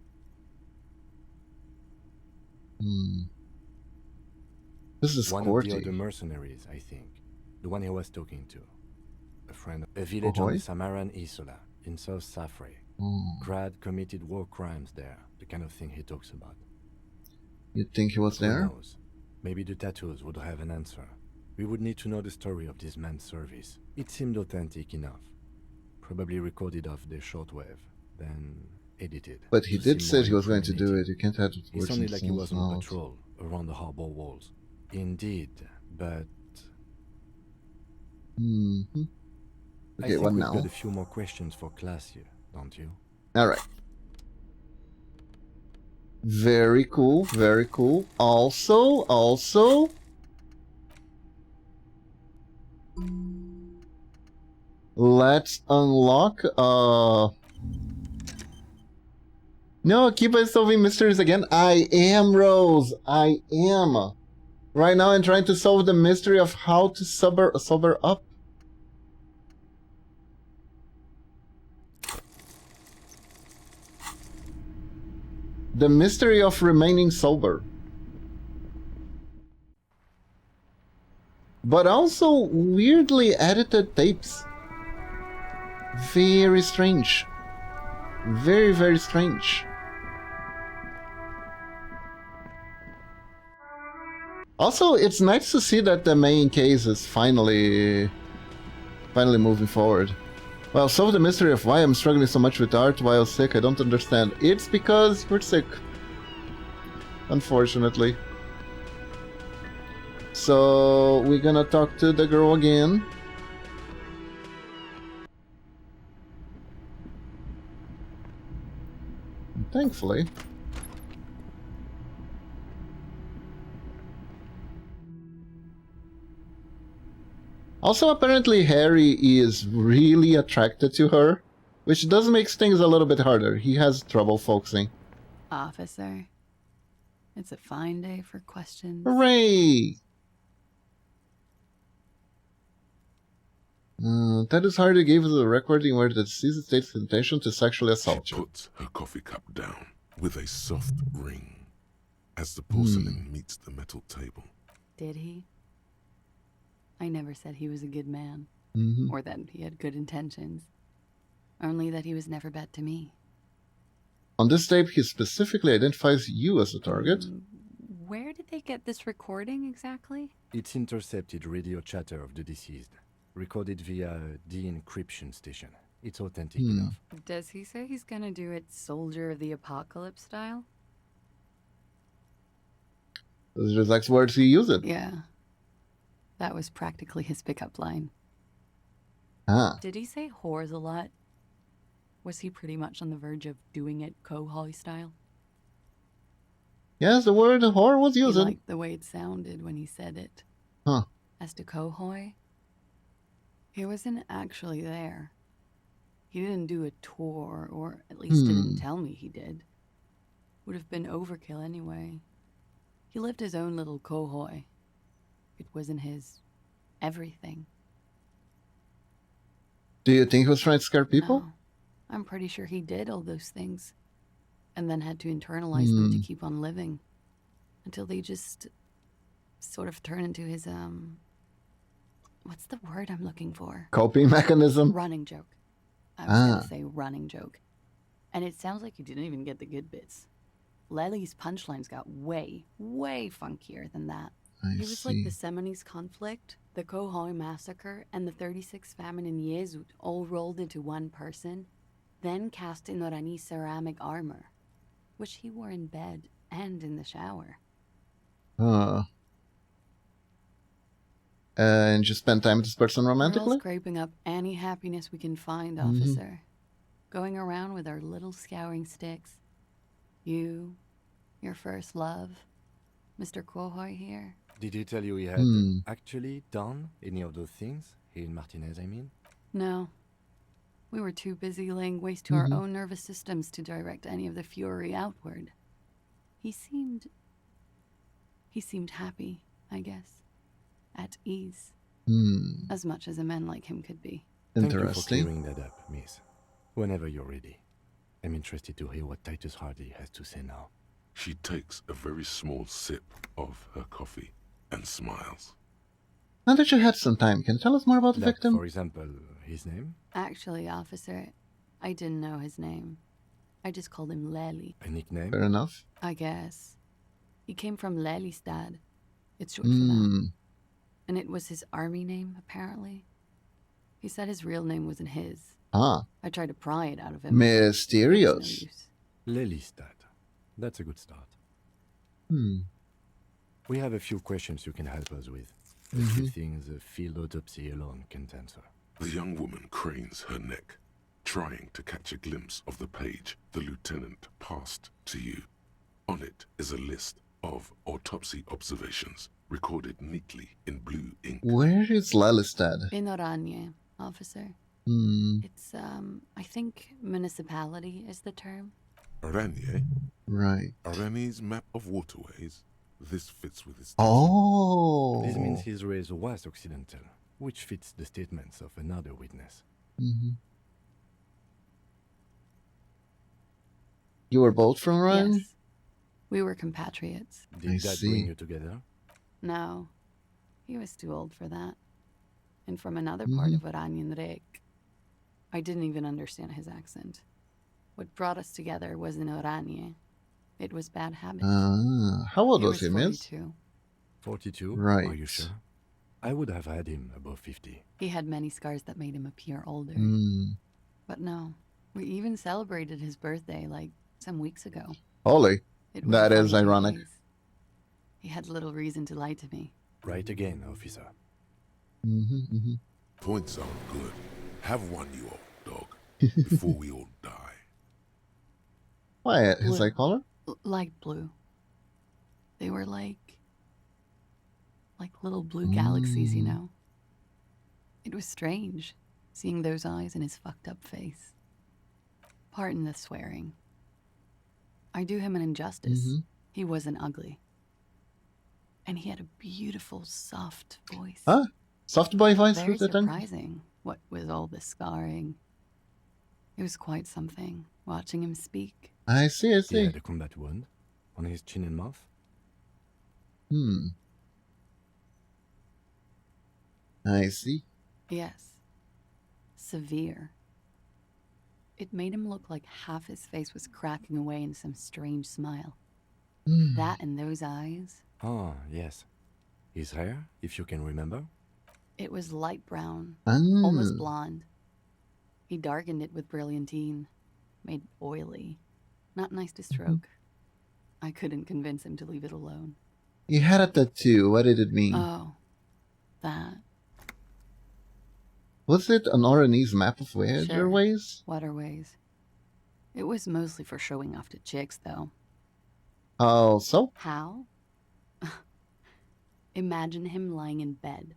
This is One Corty. of the other mercenaries, I think. The one he was talking to. A friend. A village on Samaran Isola, in South Safre. Grad committed war crimes there, the kind of thing he talks about. You think he was there? Who knows? Maybe the tattoos would have an answer. We would need to know the story of this man's service. It seemed authentic enough. Probably recorded off the shortwave, then edited. But he to did seem say more he was going to do incriminating. it. You can't have it He worse sounded than like he was on someone's patrol around the harbor walls. Indeed, but... Okay, I think what we've now? got a few more questions for class here, don't you? Alright. Very cool, very cool. Also... Let's unlock, No, keep on solving mysteries again. I am, Rose. I am. Right now I'm trying to solve the mystery of how to sober up. The mystery of remaining sober. But also weirdly edited tapes. Very strange. Very, very strange. Also, it's nice to see that the main case is finally moving forward. Well, solve the mystery of why I'm struggling so much with art while sick. I don't understand. It's because you're sick. Unfortunately. So, we're gonna talk to the girl again. Thankfully. Also, apparently Harry is really attracted to her, which does make things a little bit harder. He has trouble focusing. Officer, it's a fine day for questions. Hooray! That is Hardy gave us a recording where the deceased states intention to sexually assault you. She puts her coffee cup down with a soft ring as the porcelain meets the metal table. Did he? I never said he was a good man, or that he had good intentions. Only that he was never bad to me. On this tape, he specifically identifies you as the target. Where did they get this recording exactly? It's intercepted radio chatter of the deceased, recorded via de-encryption station. It's authentic enough. Does he say he's gonna do it Soldier of the Apocalypse style? Those are his exact words he used. Yeah. That was practically his pickup line. Did he say whores a lot? Was he pretty much on the verge of doing it Kohoi style? Yes, the word whore was used. He liked the way it sounded when he said it. Huh. As to Kohoi, he wasn't actually there. He didn't do a tour, or at least didn't tell me he did. Would have been overkill anyway. He lived his own little Kohoi. It wasn't his everything. Do you think he was trying to scare people? No. I'm pretty sure he did all those things. And then had to internalize them to keep on living. Until they just sort of turn into his, what's the word I'm looking for? Coping mechanism? Running joke. I was gonna say running joke. And it sounds like you didn't even get the good bits. Lely's punchlines got way, way funkier than that. He was like the Seminoles conflict, the Kohoi massacre, and the 36 famine in Yezut all rolled into one person, then cast in Orani ceramic armor, which he wore in bed and in the shower. And you spend time with this person We're romantically? all scraping up any happiness we can find, officer. Going around with our little scouring sticks. You, your first love, Mr. Kohoi here. Did he tell you he had actually done any of those things? He and Martinez, I mean? No. We were too busy laying waste to our own nervous systems to direct any of the fury outward. He seemed happy, I guess. At ease. As much as a man like him could be. Thank you for clearing that up, miss. Whenever you're ready. I'm interested to hear what Titus Hardy has to say now. She takes a very small sip of her coffee and smiles. Now that you had some time, can you tell us more about the victim? For example, his name? Actually, officer, I didn't know his name. I just called him Lely. A nickname? Fair enough. I guess. He came from Lelystad. It's short for that. And it was his army name, apparently. He said his real name wasn't his. I tried to pry it out of him. Mysterious. Lelystad. That's a good start. We have a few questions you can help us with. A few things a field autopsy alone can't answer. The young woman cranes her neck, trying to catch a glimpse of the page the lieutenant passed to you. On it is a list of autopsy observations, recorded neatly in blue ink. Where is Lelystad? In Oranje, officer. It's, I think municipality is the term. Oranje? Right. Oranje's map of waterways. This fits with his... This means his race was Occidental, which fits the statements of another witness. You were both from Ryan? Yes. We were compatriots. Did that bring you together? No. He was too old for that. And from another part of Oranjenrek. I didn't even understand his accent. What brought us together wasn't Oranje. It was bad habits. How old was he, miss? 42. 42? Right. Are you sure? I would have had him above 50. He had many scars that made him appear older. But no. We even celebrated his birthday, like, some weeks ago. Holy. That is ironic. He had little reason to lie to me. Right again, officer. Points aren't good. Have one, you old dog, before we all die. Why? His eye color? Light blue. They were like little blue galaxies, you know? It was strange, seeing those eyes in his fucked up face. Pardon the swearing. I do him an injustice. He wasn't ugly. And he had a beautiful, soft voice. Huh? Soft boy voice? Very surprising, what with all the scarring. It was quite something, watching him speak. I see. He had a combat wound on his chin and mouth. I see. Yes. Severe. It made him look like half his face was cracking away in some strange smile. That and those eyes. Oh, yes. His hair, if you can remember? It was light brown, almost blonde. He darkened it with brilliantine, made oily. Not nice to stroke. I couldn't convince him to leave it alone. He had a tattoo. What did it mean? Oh, that. Was it an Oranese map of waterways? Sure. Waterways. It was mostly for showing off to chicks, though. Oh, so? How? Imagine him lying in bed.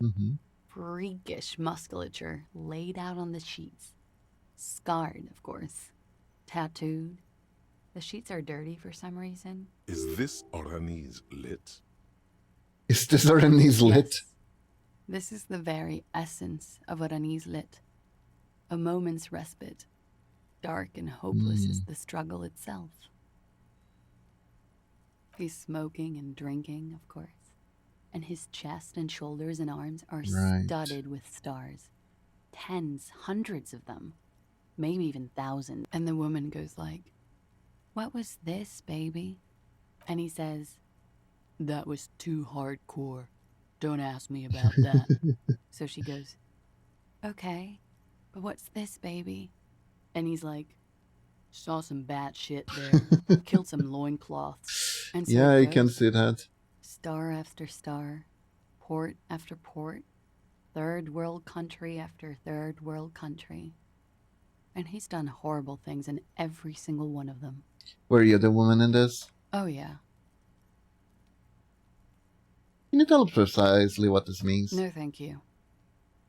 Freakish musculature laid out on the sheets. Scarred, of course. Tattooed. The sheets are dirty for some reason. Is this Oranese lit? Is this Oranese lit? Yes. This is the very essence of Oranese lit. A moment's respite. Dark and hopeless is the struggle itself. He's smoking and drinking, of course. And his chest and shoulders and arms are studded with stars. Tens, hundreds of them. Maybe even thousands. And the woman goes like, "What was this, baby?" And he says, "That was too hardcore. Don't ask me about that." So she goes, "Okay, but what's this, baby?" And he's like, "Saw some bat shit there. Killed some loincloths." And so yeah, I goes, can see that. Star after star, port after port, third world country after third world country. And he's done horrible things in every single one of them. Were you the woman in this? Oh, yeah. Can you tell precisely what this means? No, thank you.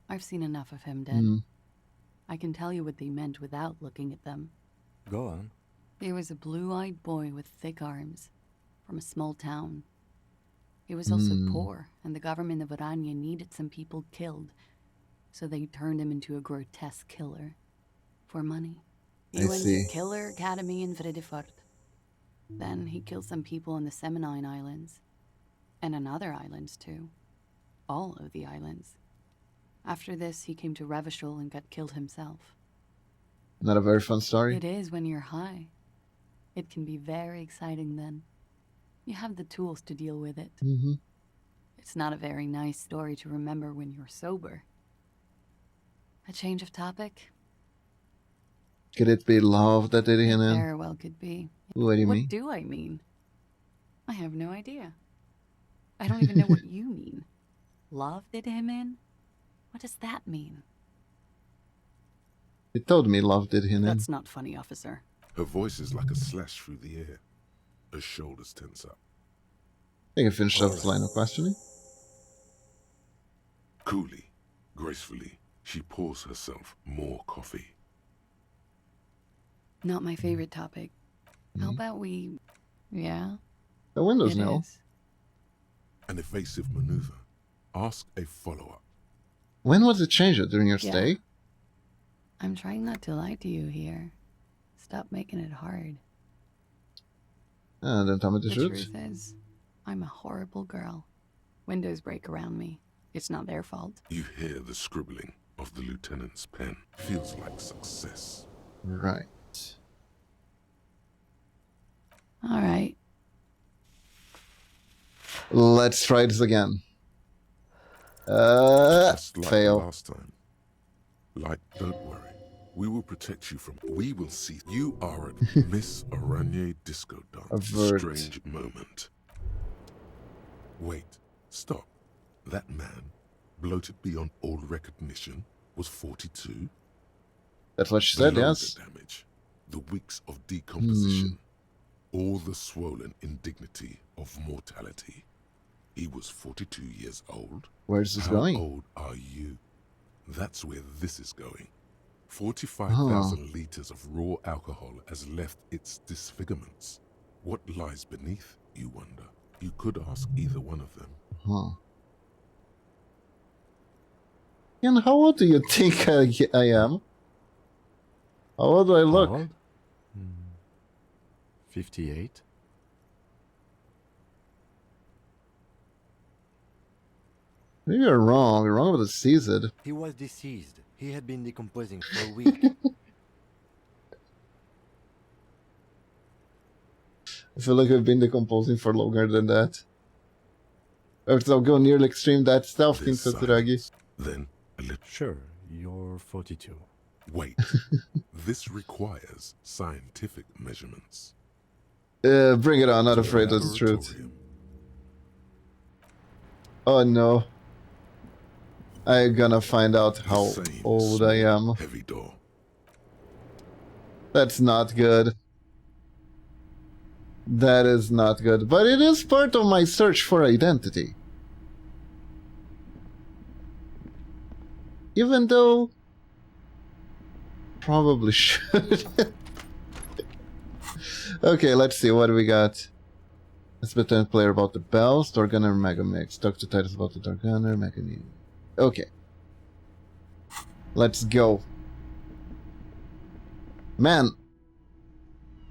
I've seen enough of him dead. I can tell you what they meant without looking at them. Go on. He was a blue-eyed boy with thick arms, from a small town. He was also poor, and the government of Oranje needed some people killed, so they turned him into a grotesque killer. For money. He went to Killer Academy in Vredefort. Then he killed some people on the Semenine Islands. And on other islands, too. All of the islands. After this, he came to revanchol and got killed himself. Not a very fun story? It is when you're high. It can be very exciting then. You have the tools to deal with it. It's not a very nice story to remember when you're sober. A change of topic? Could it be love that did him in? Very well could be. What do you mean? What do I mean? I have no idea. I don't even know what you mean. Love did him in? What does that mean? He told me love did him in. That's not funny, officer. Her voice is like a slash through the air. Her shoulders tense up. I can finish up the line of questioning. Coolly, gracefully, she pours herself more coffee. Not my favorite topic. How about we... Yeah? The windows It now. is. An evasive maneuver. Ask a follow-up. When was it changed during your Yeah. stay? I'm trying not to lie to you here. Stop making it hard. Then tell me the The truth. truth is, I'm a horrible girl. Windows break around me. It's not their fault. You hear the scribbling of the lieutenant's pen. Feels like success. Right. All right. Let's try this again. Just like Fail. last time. Like, don't worry. We will protect you from... We will see. You are at Miss Oranje Disco Dance. Avert. Strange moment. Wait. Stop. That man, bloated beyond all recognition, was 42. That's what she said, Below yes. the damage. The weeks of decomposition. all the swollen indignity of mortality. He was 42 years old. Where's this How going? How old are you? That's where this is going. 45,000 liters of raw alcohol has left its disfigurements. What lies beneath, you wonder? You could ask either one of them. And how old do you think I am? How old do I look? How old? 58. Maybe you're wrong. You're wrong about the season. He was deceased. He had been decomposing for a week. I feel like I've been decomposing for longer than that. Or to go nearly extreme that stuff, King Sakuragi. Then a little. Sure, you're 42. Wait. This requires scientific measurements. Bring it on. Not afraid of the truth. Oh no. I'm gonna find out how old I am. Heavy door. That's not good. That is not good. But it is part of my search for identity. Even though... Probably should. Okay, let's see what we got. Let's bet to player about the bell. Star Gunner, Mega Mix. Talk to Titus about the Dark Gunner, Mega Mix. Okay. Let's go. Man,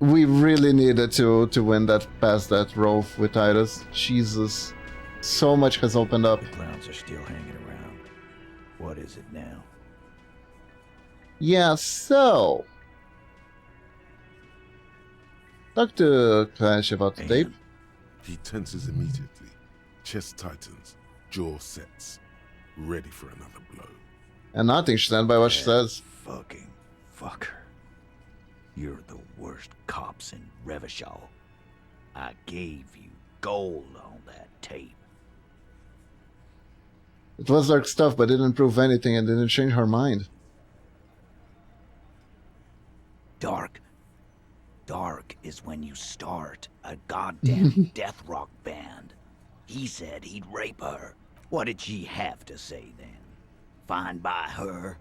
we really needed to win that past that row with Titus. Jesus. So much has opened up. The clowns are still hanging around. What is it now? Yeah, so... Talk to Clash about the tape. He tenses immediately. Chest tightens. Jaw sets. Ready for another blow. And nothing, stand by what she says. Fucking fucker. You're the worst cops in revanchol. I gave you gold on that tape. It was dark stuff, but didn't prove anything and didn't change her mind. Dark? Dark is when you start a goddamn death rock band. He said he'd rape her. What did she have to say then? Fine by her?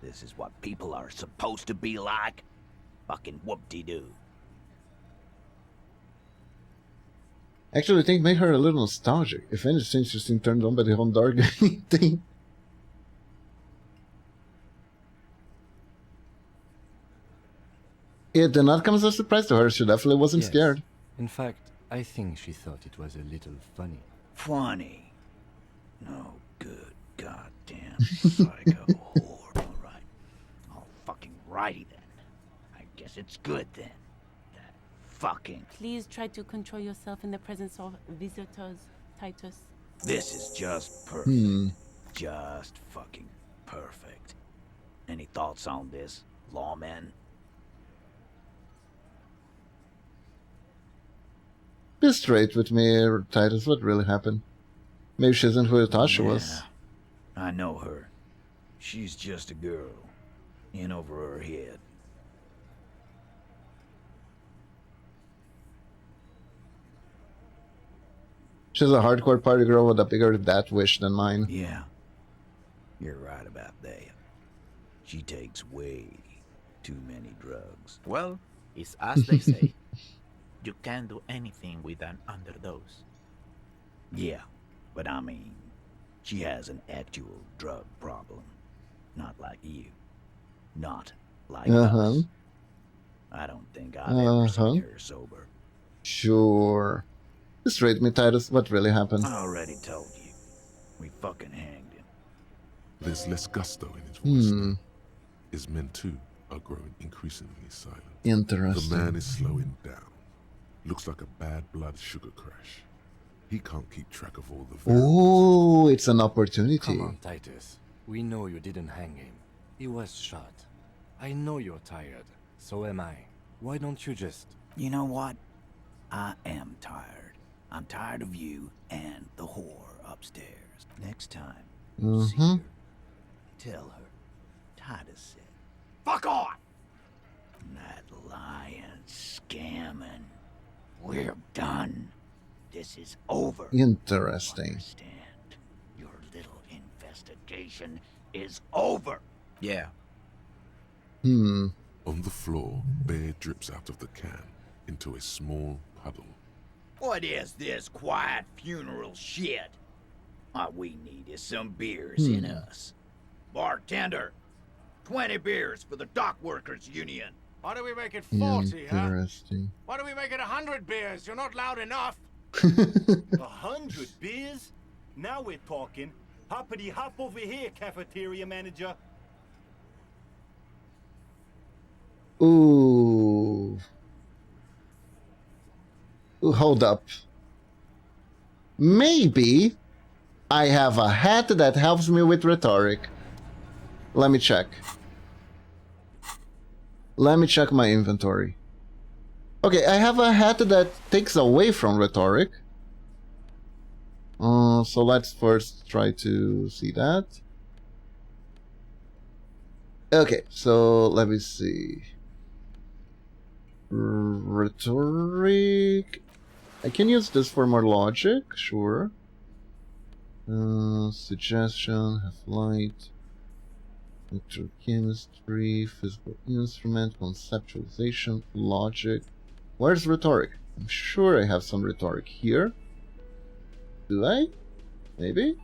This is what people are supposed to be like? Fucking whoop-de-doo. Actually, I think made her a little nostalgic. If anything, she's been turned on by the whole dark thing. It did not come as a surprise to her. She definitely wasn't scared. In fact, I think she thought it was a little funny. Funny? No good goddamn psycho whore. Alright. All fucking righty then. I guess it's good then. That fucking... Please try to control yourself in the presence of visitors, Titus. This is just perfect. Just fucking perfect. Any thoughts on this, lawmen? Be straight with me, Titus. What really happened? Maybe she isn't who I thought she was. I know her. She's just a girl. In over her head. She's a hardcore party girl with a bigger death wish than mine. Yeah. You're right about that. She takes way too many drugs. Well, it's as they say. You can't do anything with an underdose. Yeah, but I mean, she has an actual drug problem. Not like you. Not like us. I don't think I've ever seen her sober. Sure. Be straight with me, Titus. What really happened? I already told you. We fucking hanged him. There's less gusto in his voice now. His men too are growing increasingly silent. Interesting. The man is slowing down. Looks like a bad blood sugar crash. He can't keep track of all the variables. Oh, it's an opportunity. Come on, Titus. We know you didn't hang him. He was shot. I know you're tired. So am I. Why don't you just... You know what? I am tired. I'm tired of you and the whore upstairs. Next time you see her, tell her Titus said, "Fuck off!" That lying, scamming, We're done. This is over. Interesting. Understand? Your little investigation is over. Yeah. Hmm. On the floor, beer drips out of the can into a small puddle. What is this quiet funeral shit? All we need is some beers in us. Bartender, 20 beers for the Dock Workers Union. Why do we make it 40, huh? Interesting. Why do we make it 100 beers? You're not loud enough. 100 beers? Now we're talking. Hoppity hop over here, cafeteria manager. Ooh. Ooh, hold up. Maybe I have a hat that helps me with rhetoric. Let me check. Let me check my inventory. Okay, I have a hat that takes away from rhetoric. So let's first try to see that. Okay, so let me see. Rhetoric. I can use this for more logic, sure. Suggestion, have light. Electrochemistry, physical instrument, conceptualization, logic. Where's rhetoric? I'm sure I have some rhetoric here. Do I? Maybe?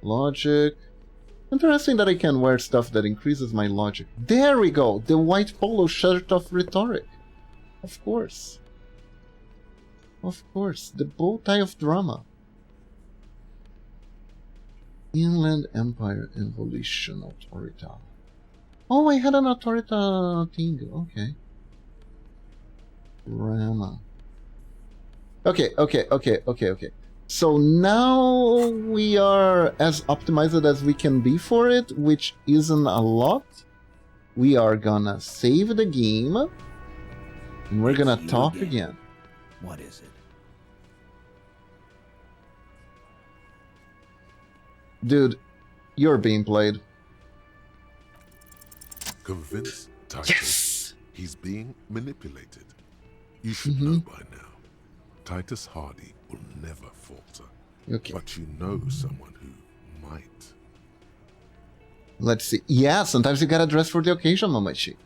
Logic. Interesting that I can wear stuff that increases my logic. There we go! The white polo shirt of rhetoric. Of course. Of course. The bow tie of drama. Inland Empire Evolution Authorita. Oh, I had an Authorita thing. Okay. Drama. Okay. So now we are as optimized as we can be for it, which isn't a lot. We are gonna save the game. And we're gonna talk again. What is it? Dude, you're being played. Convince Titus Yes! he's being manipulated. You should know by now. Titus Hardy will never falter. Okay. But you know someone who might. Let's see. Yeah, sometimes you gotta dress for the occasion, Mamachi.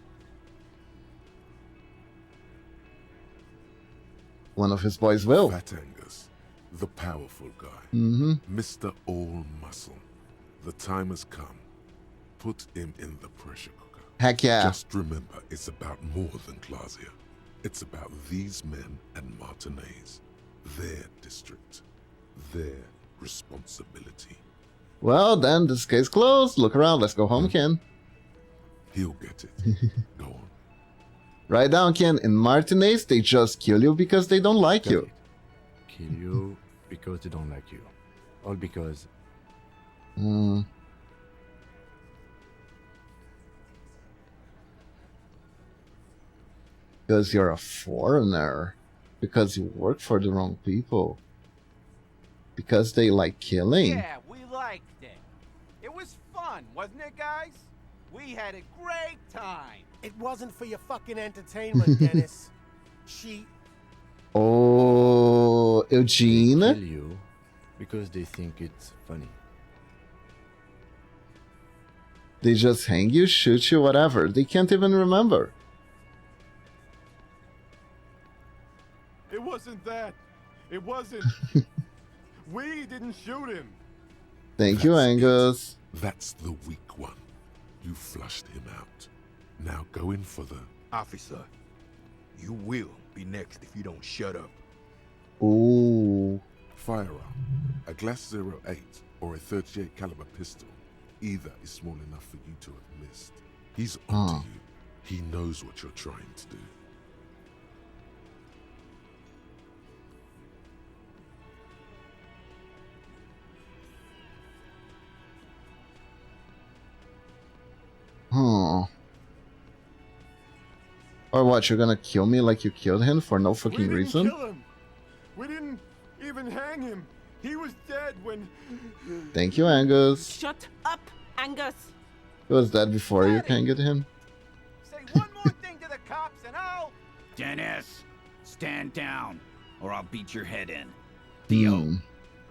One of his boys will. Fat Angus, the powerful guy. Mr. All Muscle. The time has come. Put him in the pressure cooker. Heck yeah. Just remember, it's about more than Clausia. It's about these men and Martinez. Their district. Their responsibility. Well, then, this case closed. Look around. Let's go home, Ken. He'll get it. Go on. Right down, Ken. In Martinez, they just kill you because they don't like you. Kill you because they don't like you. All because... Because you're a foreigner. Because you work for the wrong people. Because they like killing. Yeah, we liked it. It was fun, wasn't it, guys? We had a great time. It wasn't for your fucking entertainment, Dennis. She... Oh, Eugene? They kill you because they think it's funny. They just hang you, shoot you, whatever. They can't even remember. It wasn't that. It wasn't. We didn't shoot him. Thank you, Angus. That's the weak one. You flushed him out. Now go in for the... Officer, you will be next if you don't shut up. Ooh. Firearm. A Glass 08 or a 38 caliber pistol. Either is small enough for you to have missed. He's onto you. He knows what you're trying to do. Or what, you're gonna kill me like you killed him for no fucking reason? Kill him. We didn't even hang him. He was dead when... Thank you, Angus. Shut up, Angus! He was dead before you can get him. Say one more thing to the cops and I'll... Dennis, Stand down, or I'll beat your head in. Theo,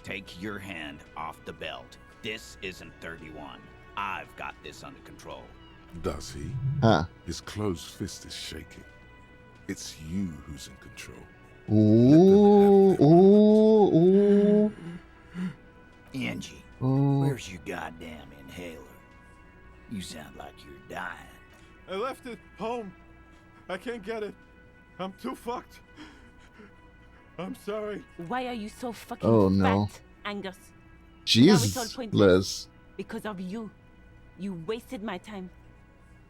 take your hand off the belt. This isn't 31. I've got this under control. Does he? Huh. His closed fist is shaking. It's you who's in control. Ooh. Angie, Ooh. where's your goddamn inhaler? You sound like you're dying. I left it home. I can't get it. I'm too fucked. I'm sorry. Why are you so fucking fat, Angus? Jesus, Liz. Because of you. You wasted my time.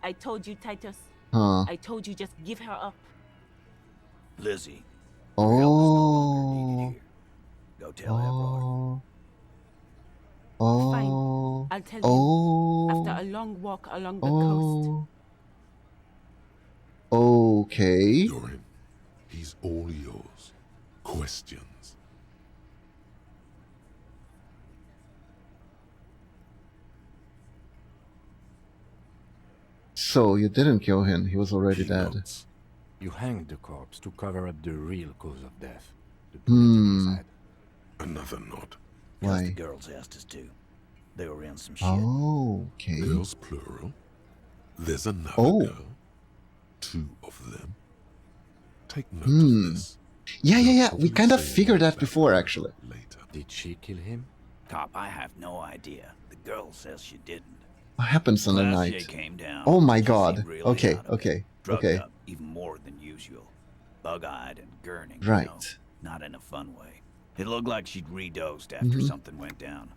I told you, Titus. Huh. I told you just give her up. Lizzie. Oh. Go tell Everard. Fine. I'll tell him after a long walk along the coast. Okay. Dorian, he's all yours. Questions? So you didn't kill him. He was already dead. Notes. You hanged the corpse to cover up the real cause of death. The bullet in his head. Another nod. Because Why? the girls asked us to. They were in some shit. Oh, okay. Girls plural. There's another girl. 2 of them. Take note of this. Yeah. We kind of figured that before, actually. Later. Did she kill him? Cop, I have no idea. The girl says she didn't. What happens on the Last night? she came down, Oh my she god. seemed really Okay. out of it. Drugged Okay. up, even more than usual. Bug-eyed and gurning. Right. You know, not in a fun way. It looked like she'd redosed after something went down.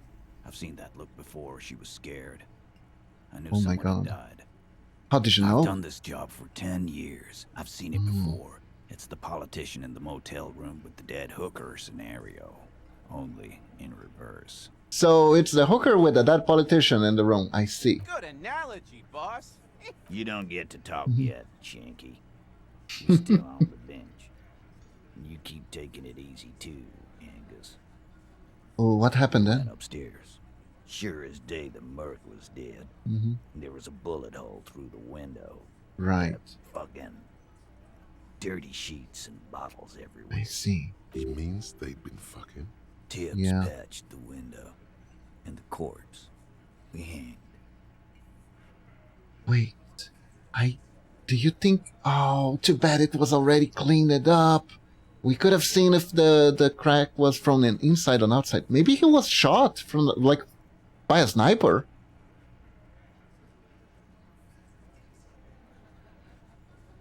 I've seen that look before. She was scared. I knew Oh my someone god. had died. How did you I've know? done this job for 10 years. I've seen it before. It's the politician in the motel room with the dead hooker scenario. Only in reverse. So it's the hooker with the dead politician in the room. I see. Good analogy, boss. You don't get to talk yet, Shanky. You're still on the bench. You keep taking it easy too, Angus. Oh, what happened then? Went upstairs. Sure as day the Merc was dead. There was a bullet hole through the window. Right. Fucking dirty sheets and bottles everywhere. I see. He means they'd been fucking. Tips Yeah. patched the window. And the corpse. We hanged. Wait. Do you think... Oh, too bad it was already cleaned up. We could have seen if the crack was from an inside or outside. Maybe he was shot from, like, by a sniper.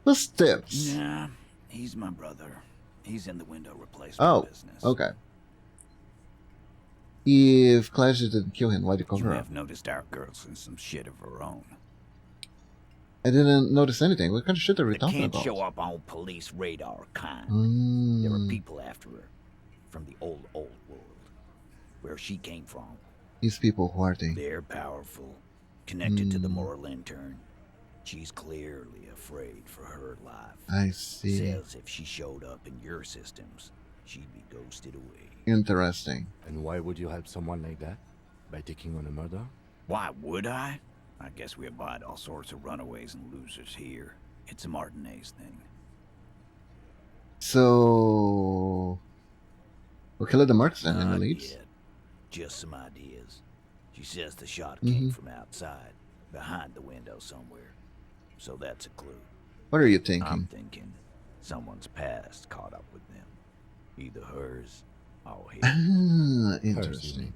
Who's Tips? Nah, he's my brother. He's in the window replacement business. Okay. If Clash didn't kill him, why'd you cover You up? have noticed our girl's in some shit of her own. I didn't notice anything. What kind of shit are we That talking can't about? show up on police radar kind. There are Mm, people after her. From the old world. Where she came from. these people, who are they? They're powerful. Connected to the moral intern. She's clearly afraid for her life. I see. Says if she showed up in your systems, she'd be ghosted away. Interesting. And why would you help someone like that? By taking on a murder? Why would I? I guess we abide all sorts of runaways and losers here. It's a Martinez thing. So... we'll kill the Mercs then and Not leaves? yet. Just some ideas. She says the shot came from outside, behind the window somewhere. So that's a clue. What are you I'm thinking? thinking someone's past caught up with them. Either hers or his. Ah, interesting.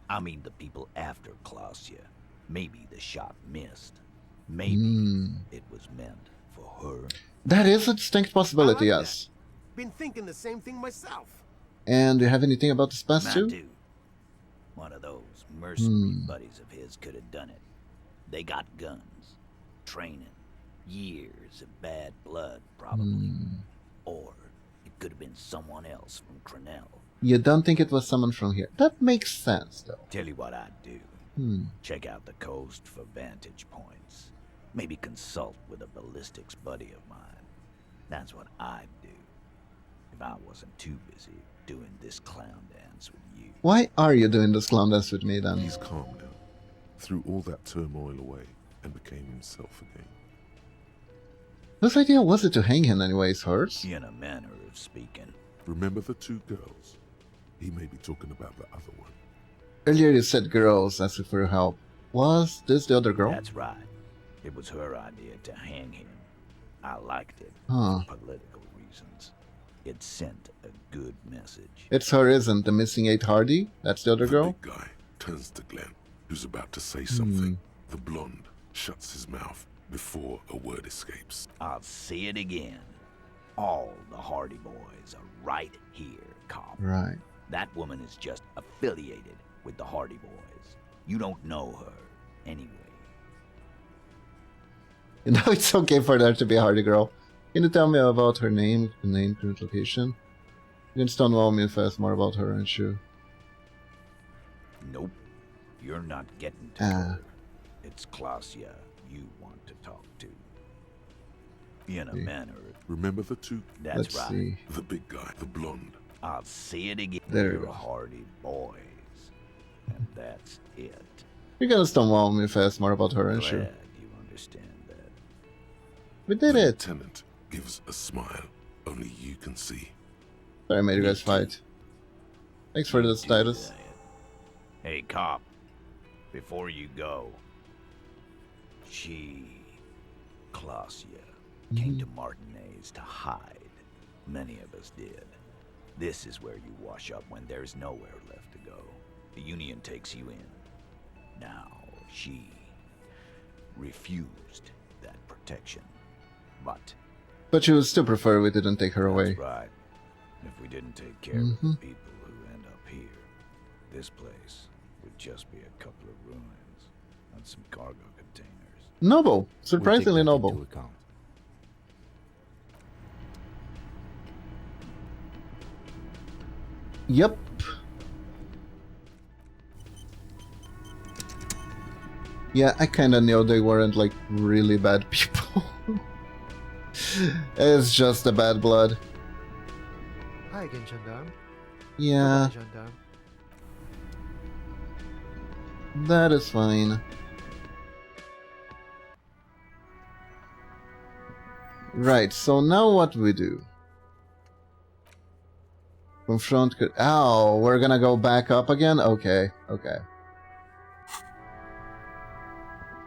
I mean the people after Klausya. Maybe the shot missed. Maybe it was meant for her. That is a distinct possibility, I like yes. Been thinking the same thing myself. And do you have anything about this past I too? do. One of those mercenary buddies of his could have done it. They got guns, training, years of bad blood, probably. Or it could have been someone else from Crenell. You don't think it was someone from here? That makes sense, though. Tell you what I'd do. Check out the coast for vantage points. Maybe consult with a ballistics buddy of mine. That's what I'd do. If I wasn't too busy doing this clown dance with you. Why are you doing this clown dance with me then? He's calm now. Threw all that turmoil away and became himself again. Whose idea was it to hang him anyways? Hers? In a manner of speaking. Remember the two girls? He may be talking about the other one. Earlier you said girls asking for help. Was this the other girl? That's right. It was her idea to hang him. I liked it Huh. for political reasons. It sent a good message. It's her, isn't the missing 8 Hardy? That's the other girl? The big guy turns to Glenn, who's about to say something. The blonde shuts his mouth before a word escapes. I'll say it again. All the Hardy boys are right here, cop. Right. That woman is just affiliated with the Hardy boys. You don't know her anyway. You know, it's okay for there to be a Hardy girl. Can you tell me about her name, current location? You can stonewall me first more about her, aren't you? Nope. You're not getting to her. It's Klasia you want to talk to. In a manner. Remember the two? That's Let's right. see. The big guy, the blonde. I'll say it again. There you You're go. Hardy boys. And that's it. You're gonna stonewall me first more about her, aren't you? Glad you understand that. We did The it! lieutenant gives a smile only you can see. Sorry I made you guys fight. Thanks for the status. Hey, cop. Before you go, Klasia, came to Martinez to hide. Many of us did. This is where you wash up when there's nowhere left to go. The Union takes you in. Now, she refused that protection. But you would still prefer we didn't take her away. that's right. If we didn't take care of the people who end up here, this place would just be a couple of ruins and some cargo containers. Noble. Surprisingly We'll take that noble. into account. Yep. Yeah, I kinda knew they weren't like really bad people. It's just the bad blood. Hi again, gendarme. Yeah, Goodbye, gendarme. that is fine. Right, so now what we do? Confront... Oh, we're gonna go back up again? Okay, okay.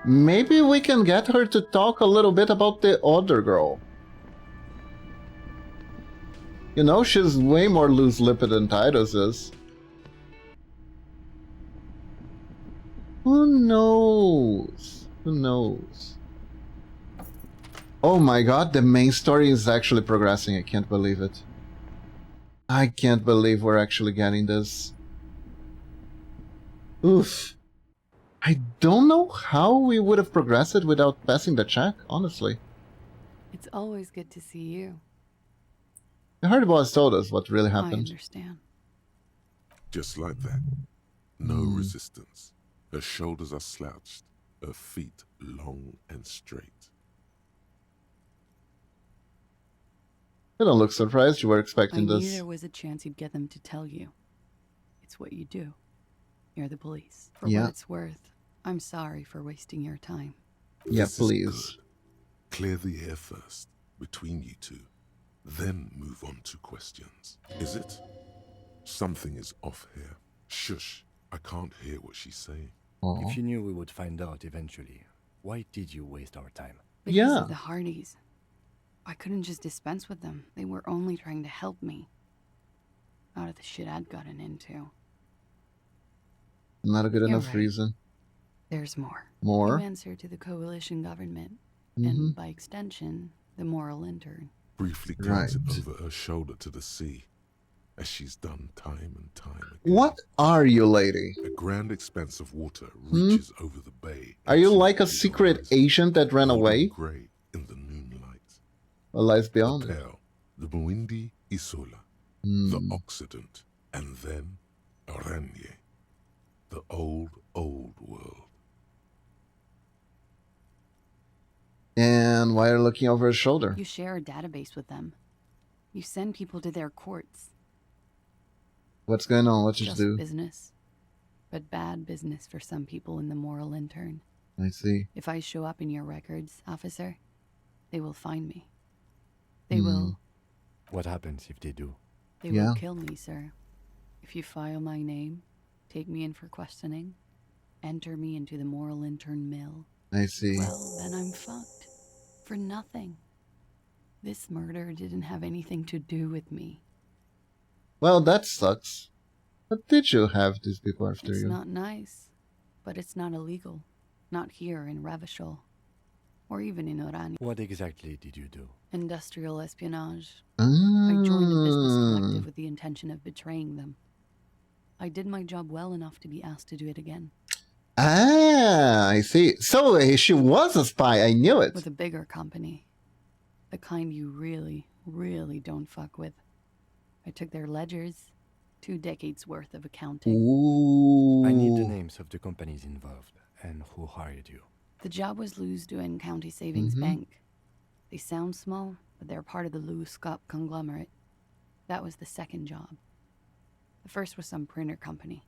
Maybe we can get her to talk a little bit about the other girl. You know, she's way more loose-lipped than Titus is. Who knows? Who knows? Oh my god, the main story is actually progressing. I can't believe it. I can't believe we're actually getting this. Oof. I don't know how we would have progressed it without passing the check, honestly. It's always good to see you. The Hardy Boys told us what really I happened. understand. Just like that. No resistance. Her shoulders are slouched, her feet long and straight. You don't look surprised. You were I expecting knew this. there was a chance you'd get them to tell you. It's what you do. You're the police. For Yeah. what it's worth, I'm sorry for wasting your time. Yeah, This is please. good. Clear the air first, between you two. Then move on to questions. Is it? Something is off here. Shush, I can't hear what she's saying. If you knew we would find out eventually, why did you waste our time? Because of the Hardys. I couldn't just dispense with them. They were only trying to help me. Out of the shit I'd gotten into. Not a good You're enough right. reason. There's more. More? You answer to the coalition government. Mhm. And by extension, the moral intern. Briefly Right. glance over her shoulder to the sea, as she's done time and time again. What are you, lady? A grand expanse of water reaches over the bay. Are you like a secret agent that ran away? Grey in the noonlight. What lies beyond The it? Pearl, the Muindi Isola, the Occident, and then Oranje, the old world. And why are you looking over his shoulder? You share a database with them. You send people to their courts. What's going on? What did you Just do? business. But bad business for some people in the moral intern. I see. If I show up in your records, officer, they will find me. They will. What happens if they do? They will kill me, sir. If you file my name, take me in for questioning, enter me into the moral intern mill. I see. Well, then I'm fucked. For nothing. This murder didn't have anything to do with me. Well, that sucks. But did you have these people after you? It's not nice, but it's not illegal. Not here in revanchol. Or even in Orania. What exactly did you do? Industrial espionage. Ah. I joined a business collective with the intention of betraying them. I did my job well enough to be asked to do it again. Ah, I see. So she was a spy. I knew it. With a bigger company. The kind you really, really don't fuck with. I took their ledgers. 2 decades worth of accounting. Ooh. I need the names of the companies involved and who hired you. The job was Lewsdoen County Savings Bank. They sound small, but they're part of the Lewscop conglomerate. That was the second job. The first was some printer company.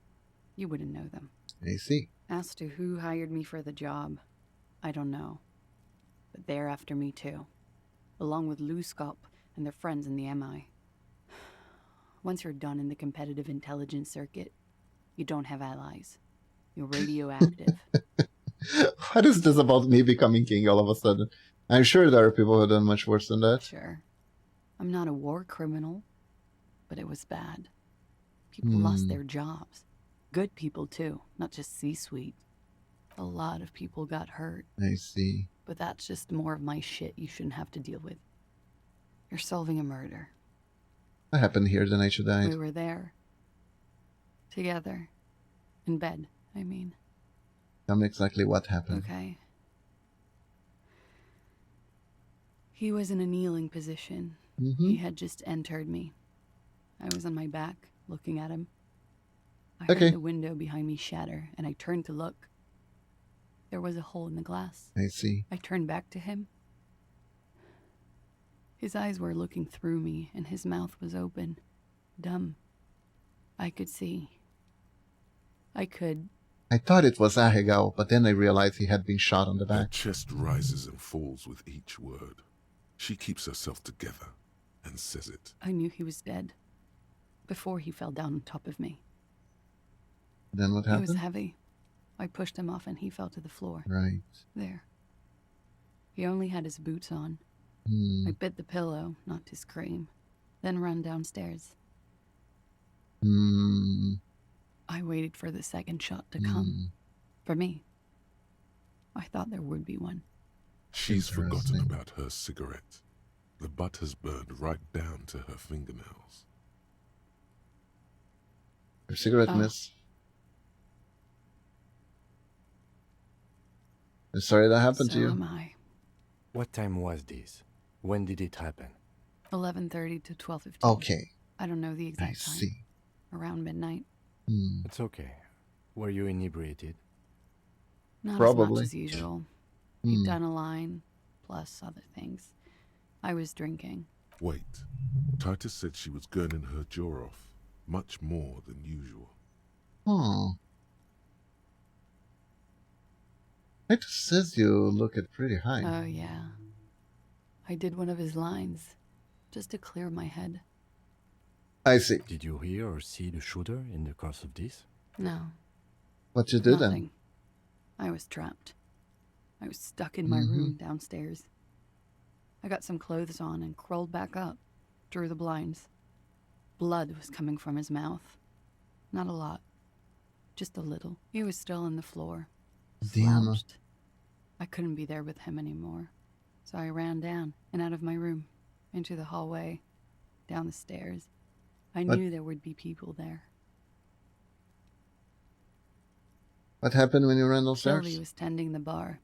You wouldn't know them. I see. As to who hired me for the job, I don't know. But they're after me too. Along with Lewscop and their friends in the MI. Once you're done in the competitive intelligence circuit, you don't have allies. You're radioactive. What is this about me becoming king all of a sudden? I'm sure there are people who have done much worse than that. Sure. I'm not a war criminal, but it was bad. People lost their jobs. Good people too, not just C-suite. A lot of people got hurt. I see. But that's just more of my shit you shouldn't have to deal with. You're solving a murder. What happened here the night you died? We were there. Together. In bed, I mean. Tell me exactly what happened. Okay. He was in a kneeling position. He had just entered me. I was on my back, looking at him. I heard the window behind me shatter, and I turned to look. There was a hole in the glass. I see. I turned back to him. His eyes were looking through me, and his mouth was open. Dumb. I could see. I thought it was Ahigail, but then I realized he had been shot on the Her back. chest rises and falls with each word. She keeps herself together and says it. I knew he was dead. Before he fell down on top of me. Then what happened? He was heavy. I pushed him off and he fell to the floor. Right. There. He only had his boots on. I bit the pillow, not to scream, then ran downstairs. I waited for the second shot to come. For me. I thought there would be one. She's forgotten about her cigarette. The butt has burned right down to her fingernails. Your cigarette, miss. I'm sorry that happened to you. So am I. What time was this? When did it happen? 11:30 to 12:15. Okay. I don't know the exact time. I see. Around midnight. It's okay. Were you inebriated? Not Probably. as much as usual. We'd done a line, plus other things. I was drinking. Wait. Titus said she was gurning her jaw off, much more than usual. Oh. It says you look at pretty high. Oh, yeah. I did one of his lines, just to clear my head. I see. Did you hear or see the shooter in the course of this? No. What you did Nothing. I was trapped. I was stuck in my room downstairs. I got some clothes on and crawled back up, drew the blinds. Blood was coming from his mouth. Not a lot. Just a little. He was still on the floor. Damn. Slouched. I couldn't be there with him anymore. So I ran down and out of my room, into the hallway, down the stairs. I knew there would be people there. What happened when you ran downstairs? Sylvie was tending the bar.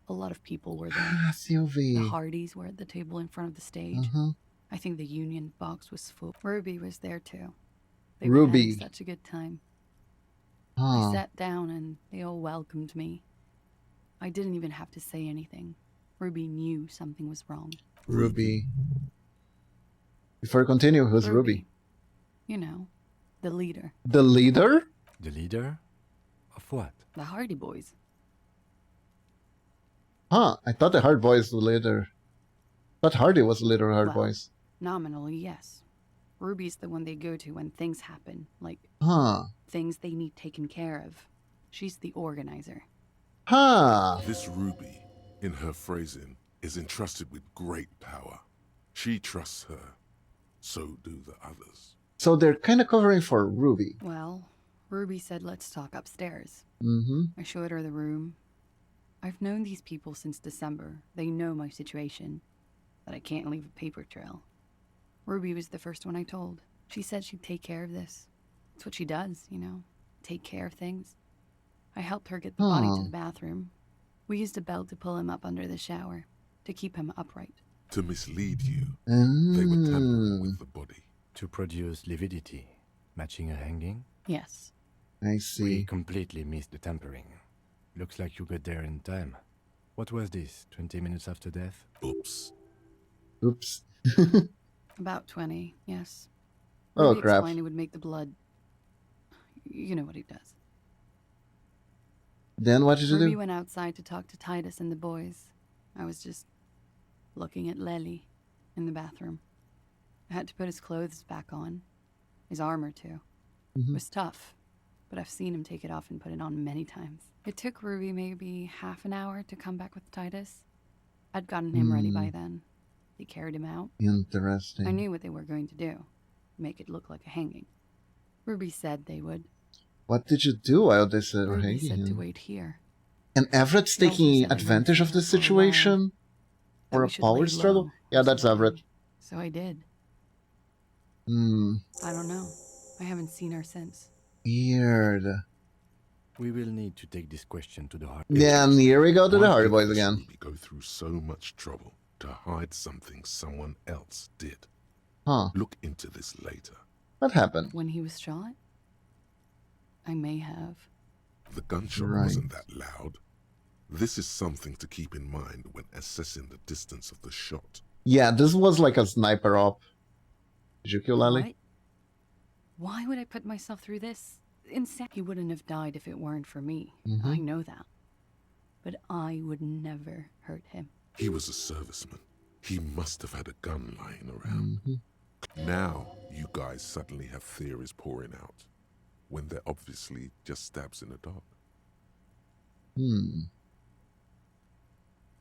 A lot of people were there. Ah, Sylvie. The Hardys were at the table in front of the stage. I think the Union box was full. Ruby was there too. They were having such a good time. I sat down and they all welcomed me. I didn't even have to say anything. Ruby knew something was wrong. Ruby. Before we continue, who's Ruby? You know, the leader. The leader? The leader? Of what? The Hardy Boys. Huh, I thought the Hard Boys were the leader. But Hardy was a little hard Well, voice. Nominally, yes. Ruby's the one they go to when things happen, like things they need taken care of. She's the organizer. This Ruby, in her phrasing, is entrusted with great power. She trusts her. So do the others. So they're kind of covering for Ruby. Well, Ruby said let's talk upstairs. Mm-hmm. I showed her the room. I've known these people since December. They know my situation, that I can't leave a paper trail. Ruby was the first one I told. She said she'd take care of this. It's what she does, you know, take care of things. I helped her get the body to the bathroom. We used a belt to pull him up under the shower, to keep him upright. To mislead you, they were tampering with the body. To produce lividity, matching a hanging? Yes. I see. We completely missed the tampering. Looks like you got there in time. What was this, 20 minutes after death? Oops. Oops. About 20, yes. Oh, Ruby crap. explained it would make the blood... You know what he does. Then what did you Ruby do? went outside to talk to Titus and the boys. I was just looking at Lely in the bathroom. I had to put his clothes back on. His armor, too. It was tough, but I've seen him take it off and put it on many times. It took Ruby maybe half an hour to come back with Titus. I'd gotten him ready by then. They carried him out. Interesting. I knew what they were going to do. Make it look like a hanging. Ruby said they would. What did you do while they said we're Ruby hanging said to him? wait here. And Everett's taking advantage of the situation? For a power struggle? Yeah, that's Everett. So I did. I don't know. I haven't seen her since. Weird. We will need to take this question to the heart. Yeah, and here we go to the Why Hardy did Boys this again. Ruby go through so much trouble to hide something someone else did? Look into this later. What happened? When he was shot? I may have. The gunshot wasn't that loud. This is something to keep in mind when assessing the distance of the shot. Yeah, this was like a sniper op. Did you kill Lely? What? Why would I put myself through this? He wouldn't have died if it weren't for me. I know that. But I would never hurt him. He was a serviceman. He must have had a gun lying around. Now, you guys suddenly have theories pouring out, when they're obviously just stabs in the dark.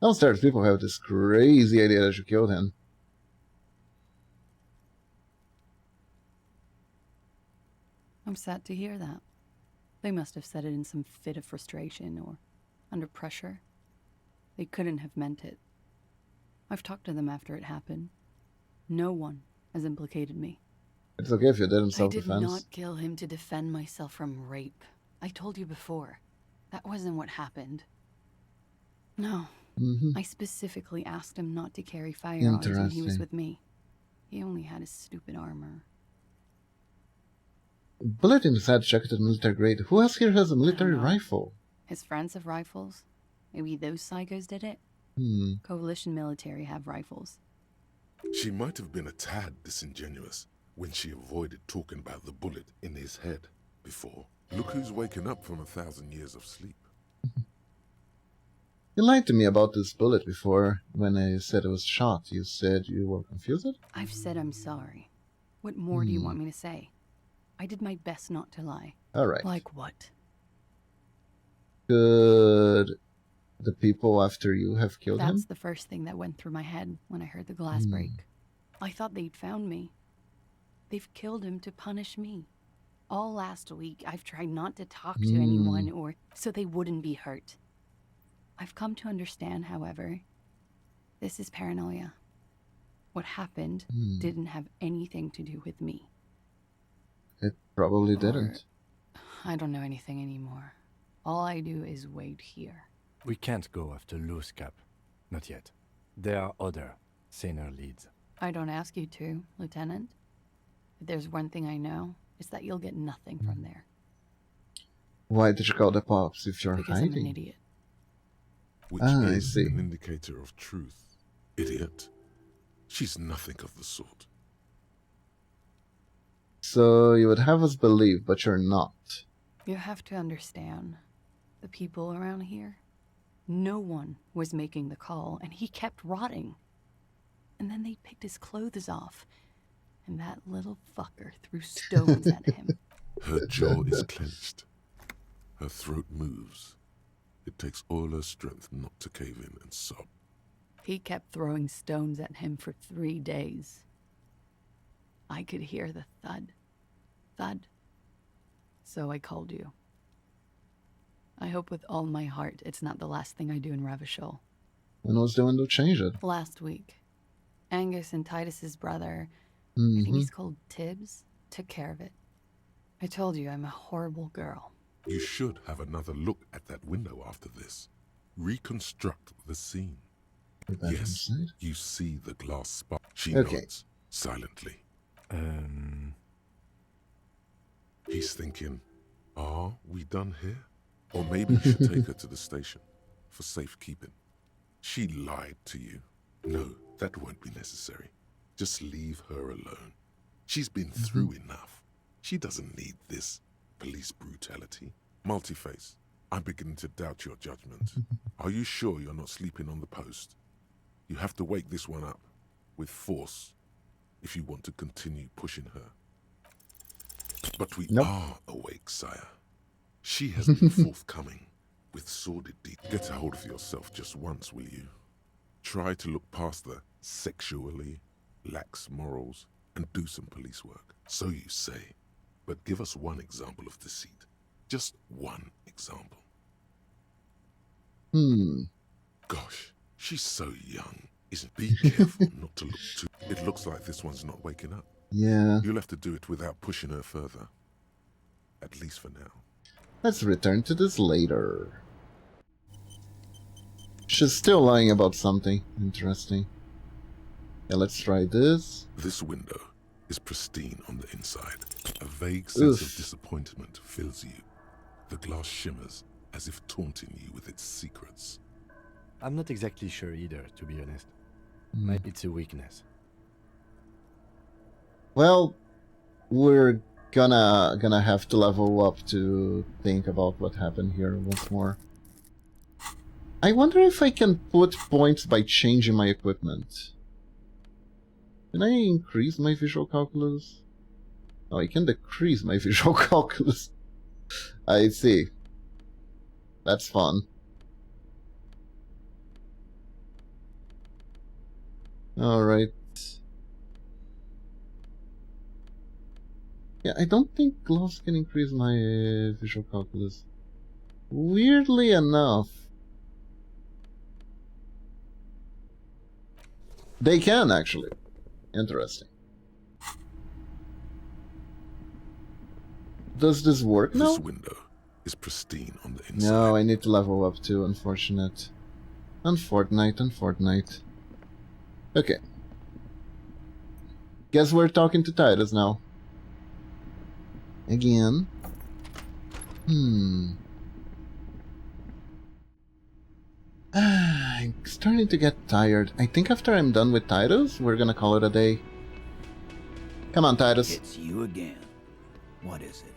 Downstairs, people have this crazy idea that you killed him. I'm sad to hear that. They must have said it in some fit of frustration or under pressure. They couldn't have meant it. I've talked to them after it happened. No one has implicated me. It's okay if you did in I did self-defense. not kill him to defend myself from rape. I told you before. That wasn't what happened. No. I specifically asked him not to carry firearms when he was with me. He only had his stupid armor. Bullet in his head checked at military grade. Who else here has a military rifle? His friends have rifles. Maybe those psychos did it? Coalition military have rifles. She might have been a tad disingenuous when she avoided talking about the bullet in his head before. Look who's waking up from 1,000 years of sleep. You lied to me about this bullet before when I said it was shot. You said you were confused? I've said I'm sorry. What more do you want me to say? I did my best not to lie. Alright. Like what? Could the people after you have killed him? That's the first thing that went through my head when I heard the glass break. I thought they'd found me. They've killed him to punish me. All last week, I've tried not to talk to anyone or so they wouldn't be hurt. I've come to understand, however, this is paranoia. What happened didn't have anything to do with me. It probably didn't. I don't know anything anymore. All I do is wait here. We can't go after Loose Cap. Not yet. There are other, saner leads. I don't ask you to, Lieutenant. If there's one thing I know, it's that you'll get nothing from there. Why did you call the cops if you're Because hiding? I'm an idiot. Which I is see. an indicator of truth. Idiot. She's nothing of the sort. So you would have us believe, but you're not. You have to understand, the people around here, no one was making the call, and he kept rotting. and then they picked his clothes off. And that little fucker threw stones at him. Her jaw is clenched. Her throat moves. It takes all her strength not to cave in and sob. He kept throwing stones at him for 3 days. I could hear the thud. Thud. So I called you. I hope with all my heart it's not the last thing I do in revanchol. When was the window changed? Last week. Angus and Titus's brother, I think he's called Tibbs, took care of it. I told you I'm a horrible girl. You should have another look at that window after this. Reconstruct the scene. Yes, you see the glass spot. She nods silently. He's thinking, are we done here? Or maybe you should take her to the station for safekeeping. She lied to you. No, that won't be necessary. Just leave her alone. She's been through enough. She doesn't need this police brutality. Multiface, I'm beginning to doubt your judgment. Are you sure you're not sleeping on the post? You have to wake this one up with force if you want to continue pushing her. But we are awake, sire. She has been forthcoming with sordid deeds. Get a hold of yourself just once, will you? Try to look past the sexually lax morals and do some police work. So you say. But give us one example of deceit. Just one example. Gosh, she's so young. Be careful not to look too... It looks like this one's not waking up. Yeah. You'll have to do it without pushing her further. At least for now. Let's return to this later. She's still lying about something. Interesting. Yeah, let's try this. This window is pristine on the inside. A vague sense of disappointment fills you. The glass shimmers as if taunting you with its secrets. I'm not exactly sure either, to be honest. Maybe it's a weakness. Well, we're gonna have to level up to think about what happened here once more. I wonder if I can put points by changing my equipment. Can I increase my visual calculus? Oh, I can decrease my visual calculus. I see. That's fun. Alright. Yeah, I don't think gloves can increase my visual calculus. Weirdly enough, they can actually. Interesting. Does this work now? This window is pristine on the inside. No, I need to level up too, unfortunate. Unfortunate. Okay. Guess we're talking to Titus now. Again. I'm starting to get tired. I think after I'm done with Titus, we're gonna call it a day. Come on, Titus. It's you again. What is it?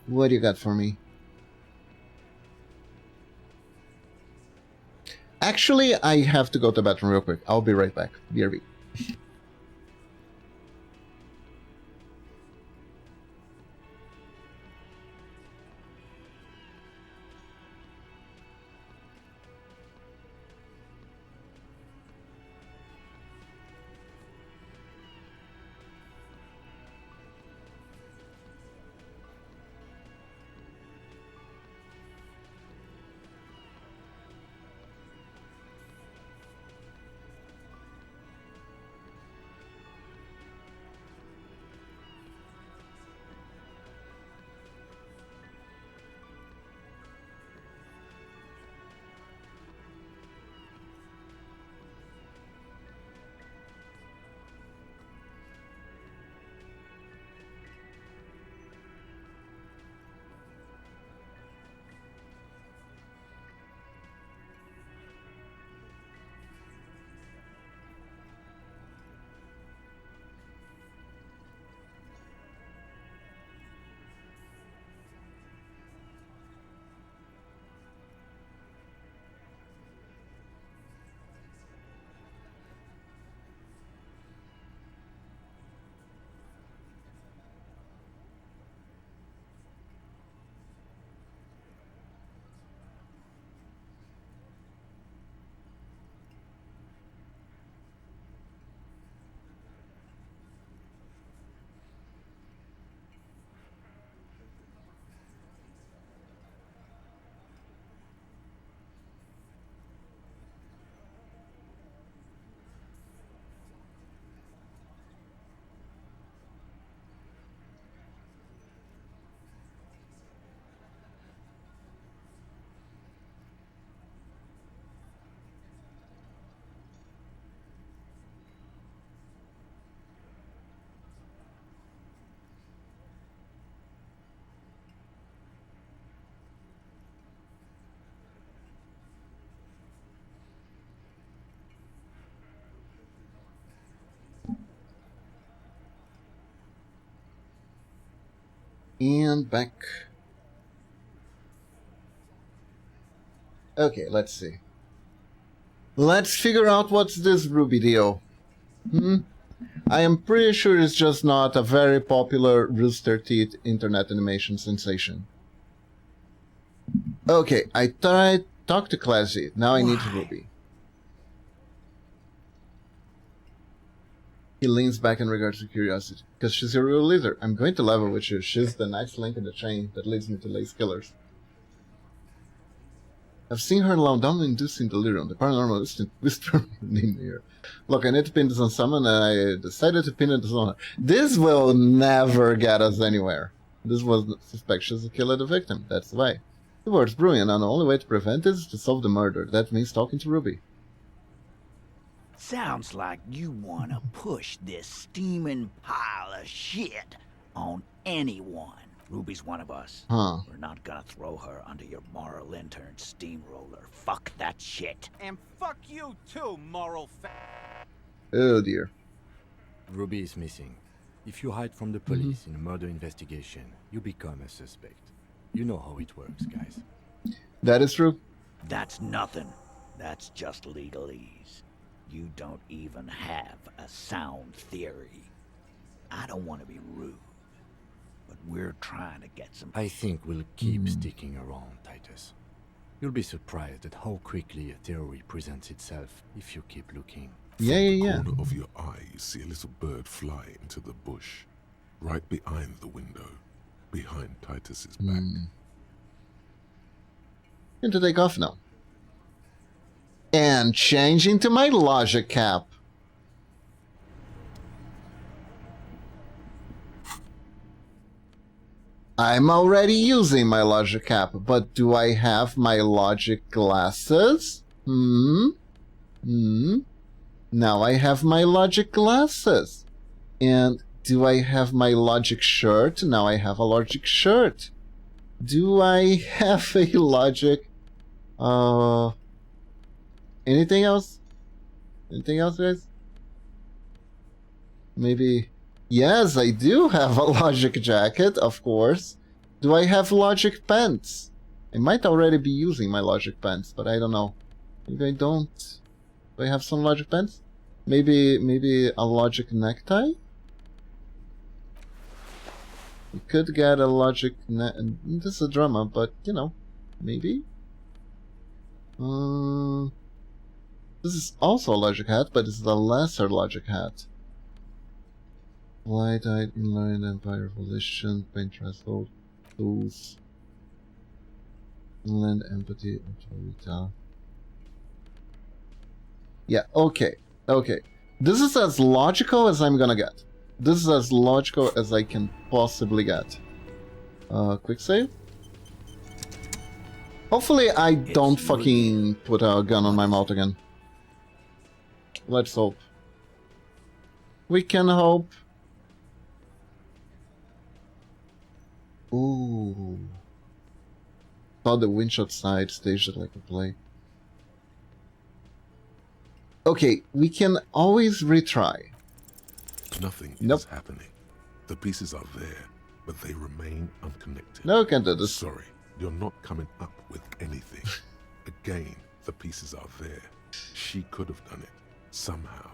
What do you got for me? Actually, I have to go to the bathroom real quick. I'll be right back. BRB. And back. Okay, let's see. Let's figure out what's this Ruby deal. I am pretty sure it's just not a very popular Rooster Teeth internet animation sensation. Okay, I talked to Classy. Now I need Ruby. He leans back in regards to curiosity. Because she's a real leader. I'm going to level with you. She's the next link in the chain that leads me to Lace Killers. I've seen her alone down inducing delirium. The paranormal instinct whispered her name here. Look, I need to pin this on someone, and I decided to pin it on her. This will never get us anywhere. This was suspicious to kill the victim. That's why. The word's brewing, and the only way to prevent it is to solve the murder. That means talking to Ruby. Sounds like you want to push this steaming pile of shit on anyone. Ruby's one of us. We're not gonna throw her under your moral intern steamroller. Fuck that shit. And fuck you too, moral Oh dear. Ruby is missing. If you hide from the police in a murder investigation, you become a suspect. You know how it works, guys. That is true. That's nothing. That's just legalese. You don't even have a sound theory. I don't want to be rude, but we're trying to get some... I think we'll keep sticking around, Titus. You'll be surprised at how quickly a theory presents itself if you keep looking. From the corner of your eye, you see a little bird fly into the bush, right behind the window, behind Titus's back. Going to take off now. And changing to my logic cap. I'm already using my logic cap, but do I have my logic glasses? Now I have my logic glasses. And do I have my logic shirt? Now I have a logic shirt. Do I have a logic... anything else? Anything else, guys? Maybe... Yes, I do have a logic jacket, of course. Do I have logic pants? I might already be using my logic pants, but I don't know. Maybe I don't. Do I have some logic pants? Maybe a logic necktie? We could get a logic this is a drama, but you know, maybe. This is also a logic hat, but it's the lesser logic hat. Light-eyed, inline, empire, volition, paint threshold, tools, inland, empathy, authority. Yeah, okay. This is as logical as I'm gonna get. This is as logical as I can possibly get. Quick save. Hopefully I don't fucking put a gun on my mouth again. Let's hope. We can hope. Ooh. Saw the windshot side, staged it like a play. Okay, we can always retry. Nothing is happening. The pieces are there, but they remain unconnected. No, can't do this. Sorry, you're not coming up with anything. Again, the pieces are there. She could have done it. Somehow.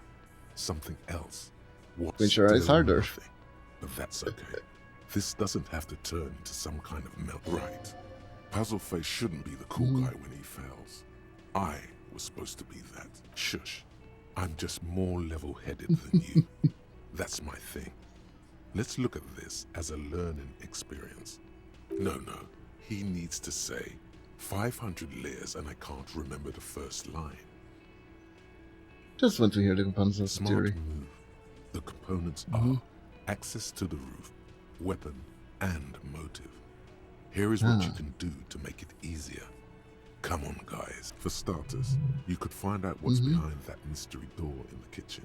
Something else. Which sure is harder. Nothing. But that's okay. This doesn't have to turn into some kind of melt. Right. Puzzleface shouldn't be the cool guy when he fails. I was supposed to be that. Shush. I'm just more level-headed than you. That's my thing. Let's look at this as a learning experience. No. He needs to say 500 layers and I can't remember the first line. Just want to hear the components of the theory. Move. The components are access to the roof, weapon, and motive. Here is what you can do to make it easier. Come on, guys. For starters, you could find out what's behind that mystery door in the kitchen.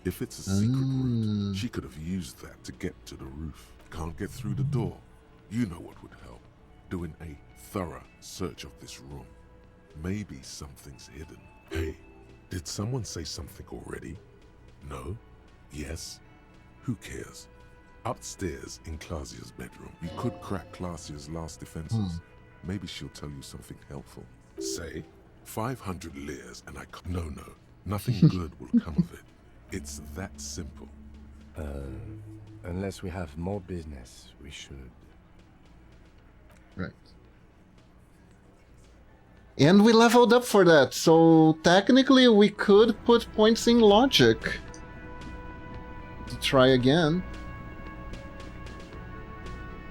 If it's a secret route, she could have used that to get to the roof. Can't get through the door. You know what would help. Doing a thorough search of this room. Maybe something's hidden. Hey, did someone say something already? No? Yes? Who cares? Upstairs in Clausia's bedroom, you could crack Clausia's last defenses. Maybe she'll tell you something helpful. Say, 500 liers and I can't. No, nothing good will come of it. It's that simple. Unless we have more business, we should. Right. And we leveled up for that, so technically we could put points in logic. To try again.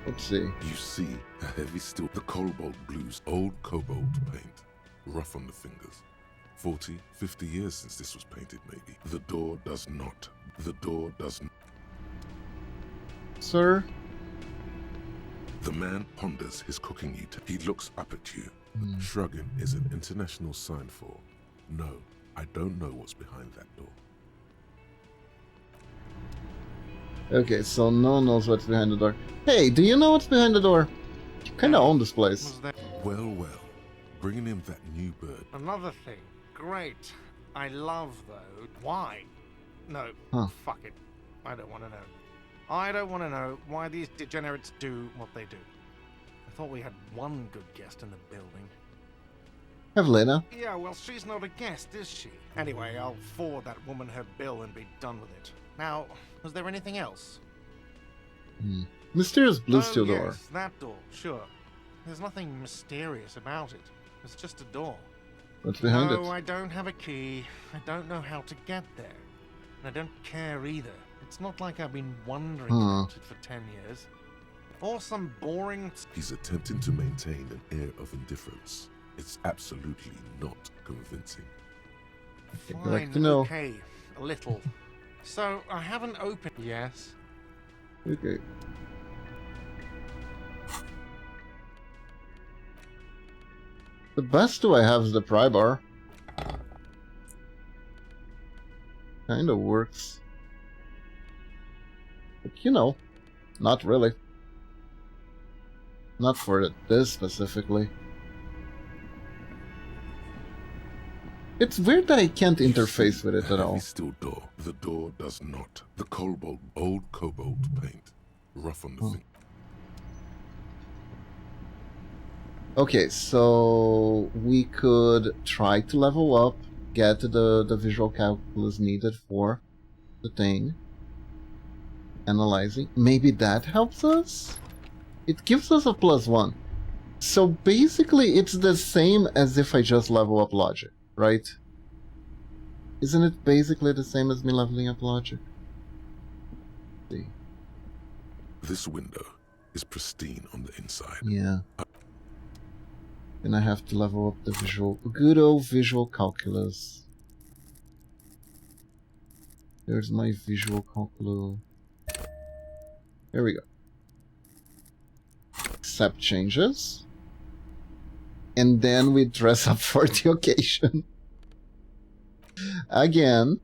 Let's see. You see a heavy steel, the cobalt blues, old cobalt paint, rough on the fingers. 40, 50 years since this was painted, maybe. The door does not. The door doesn't. Sir? The man ponders his cooking utensil. He looks up at you. Shrugging is an international sign for, no, I don't know what's behind that door. Okay, so no one knows what's behind the door. Hey, do you know what's behind the door? You kinda own this place. Well, bringing him that new bird. Another thing. Great. I love those. Why? No, fuck it. I don't want to know. I don't want to know why these degenerates do what they do. I thought we had one good guest in the building. Evelina. Yeah, well, she's not a guest, is she? Anyway, I'll forward that woman her bill and be done with it. Now, was there anything else? Mysterious blue steel door. Yes, that door, sure. There's nothing mysterious about it. It's just a door. What's behind it? No, I don't have a key. I don't know how to get there. And I don't care either. It's not like I've been wondering about it for 10 years. Or some boring... He's attempting to maintain an air of indifference. It's absolutely not convincing. I'd like to know. Okay, a little. So, I haven't opened... Yes? Okay. The best tool I have is the pry bar. Kinda works. But you know, not really. Not for this specifically. It's weird that I can't interface with it at all. Steel door. The door does not. The old cobalt paint, rough on the finger. Okay, so we could try to level up, get the visual calculus needed for the thing. Analyzing. Maybe that helps us? It gives us a +1. So basically it's the same as if I just level up logic, right? Isn't it basically the same as me leveling up logic? Let's see. This window is pristine on the inside. Yeah. Then I have to level up the good old visual calculus. There's my visual calculus. There we go. Accept changes. And then we dress up for the occasion. Again.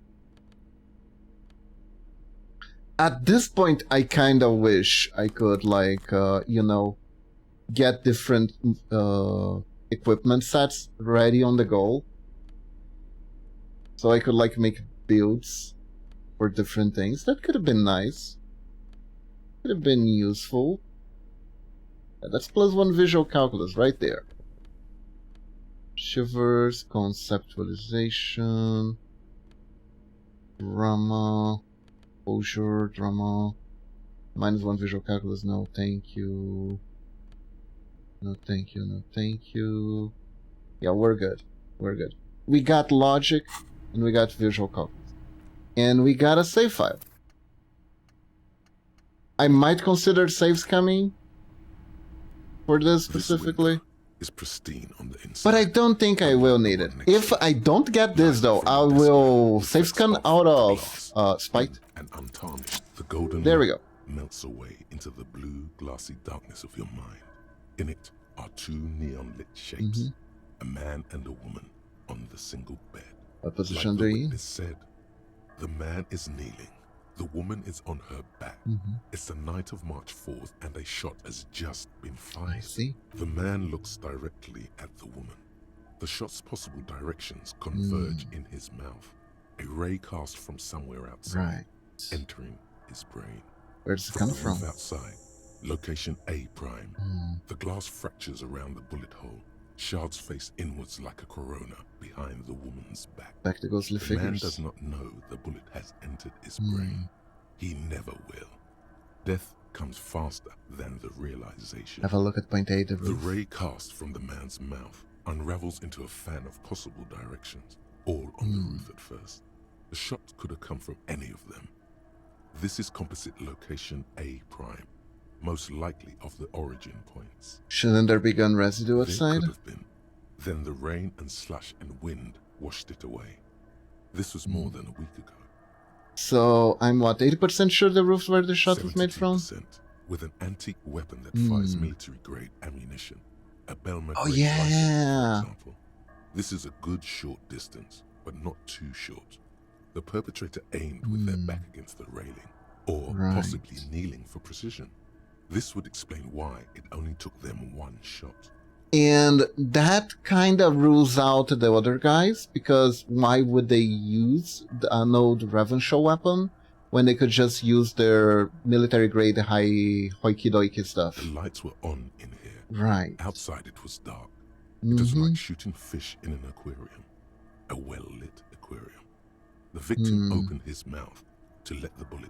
At this point, I kind of wish I could, like, you know, get different equipment sets ready on the go. So I could, like, make builds for different things. That could have been nice. Could have been useful. Yeah, that's +1 visual calculus right there. Shivers, conceptualization, drama, exposure, drama. -1 visual calculus, no thank you. No thank you, no thank you. Yeah, we're good. We're good. We got logic, and we got visual calculus. And we got a save file. I might consider saves coming for this specifically. Is pristine on the inside. But I don't think I will need it. If I don't get this though, I will save scan out of spite. And untarnished, the golden there we go. Melts away into the blue, glassy darkness of your mind. In it are two neon lit shapes, a man and a woman on the single bed. What position like do the you? witness said, the man is kneeling. The woman is on her back. It's the night of March 4th, and a shot has just been fired. I see. The man looks directly at the woman. The shot's possible directions converge in his mouth. A ray cast from somewhere outside, entering his brain. Where does it come from? From outside, location A prime. The glass fractures around the bullet hole. Shards face inwards like a corona behind the woman's back. Back to ghostly the figures. Man does not know the bullet has entered his brain. He never will. Death comes faster than the realization. Have a look at point A. The ray cast from the man's mouth unravels into a fan of possible directions, all on the roof at first. The shot could have come from any of them. This is composite location A prime, most likely of the origin points. Shouldn't there be gun residue outside? There could have been. Then the rain and slush and wind washed it away. This was more than a week ago. So I'm what, 80% sure the roof's where the shot was made from? With an antique weapon that fires military-grade ammunition. A Belma oh yeah! for example. This is a good short distance, but not too short. The perpetrator aimed with their back against the railing, or possibly kneeling for precision. This would explain why it only took them one shot. And that kind of rules out the other guys, because why would they use an old revanchol weapon when they could just use their military-grade high hoiki-doiki stuff? The lights were on in here. Right. Outside it was dark. It was like shooting fish in an aquarium. A well-lit aquarium. The victim opened his mouth to let the bullet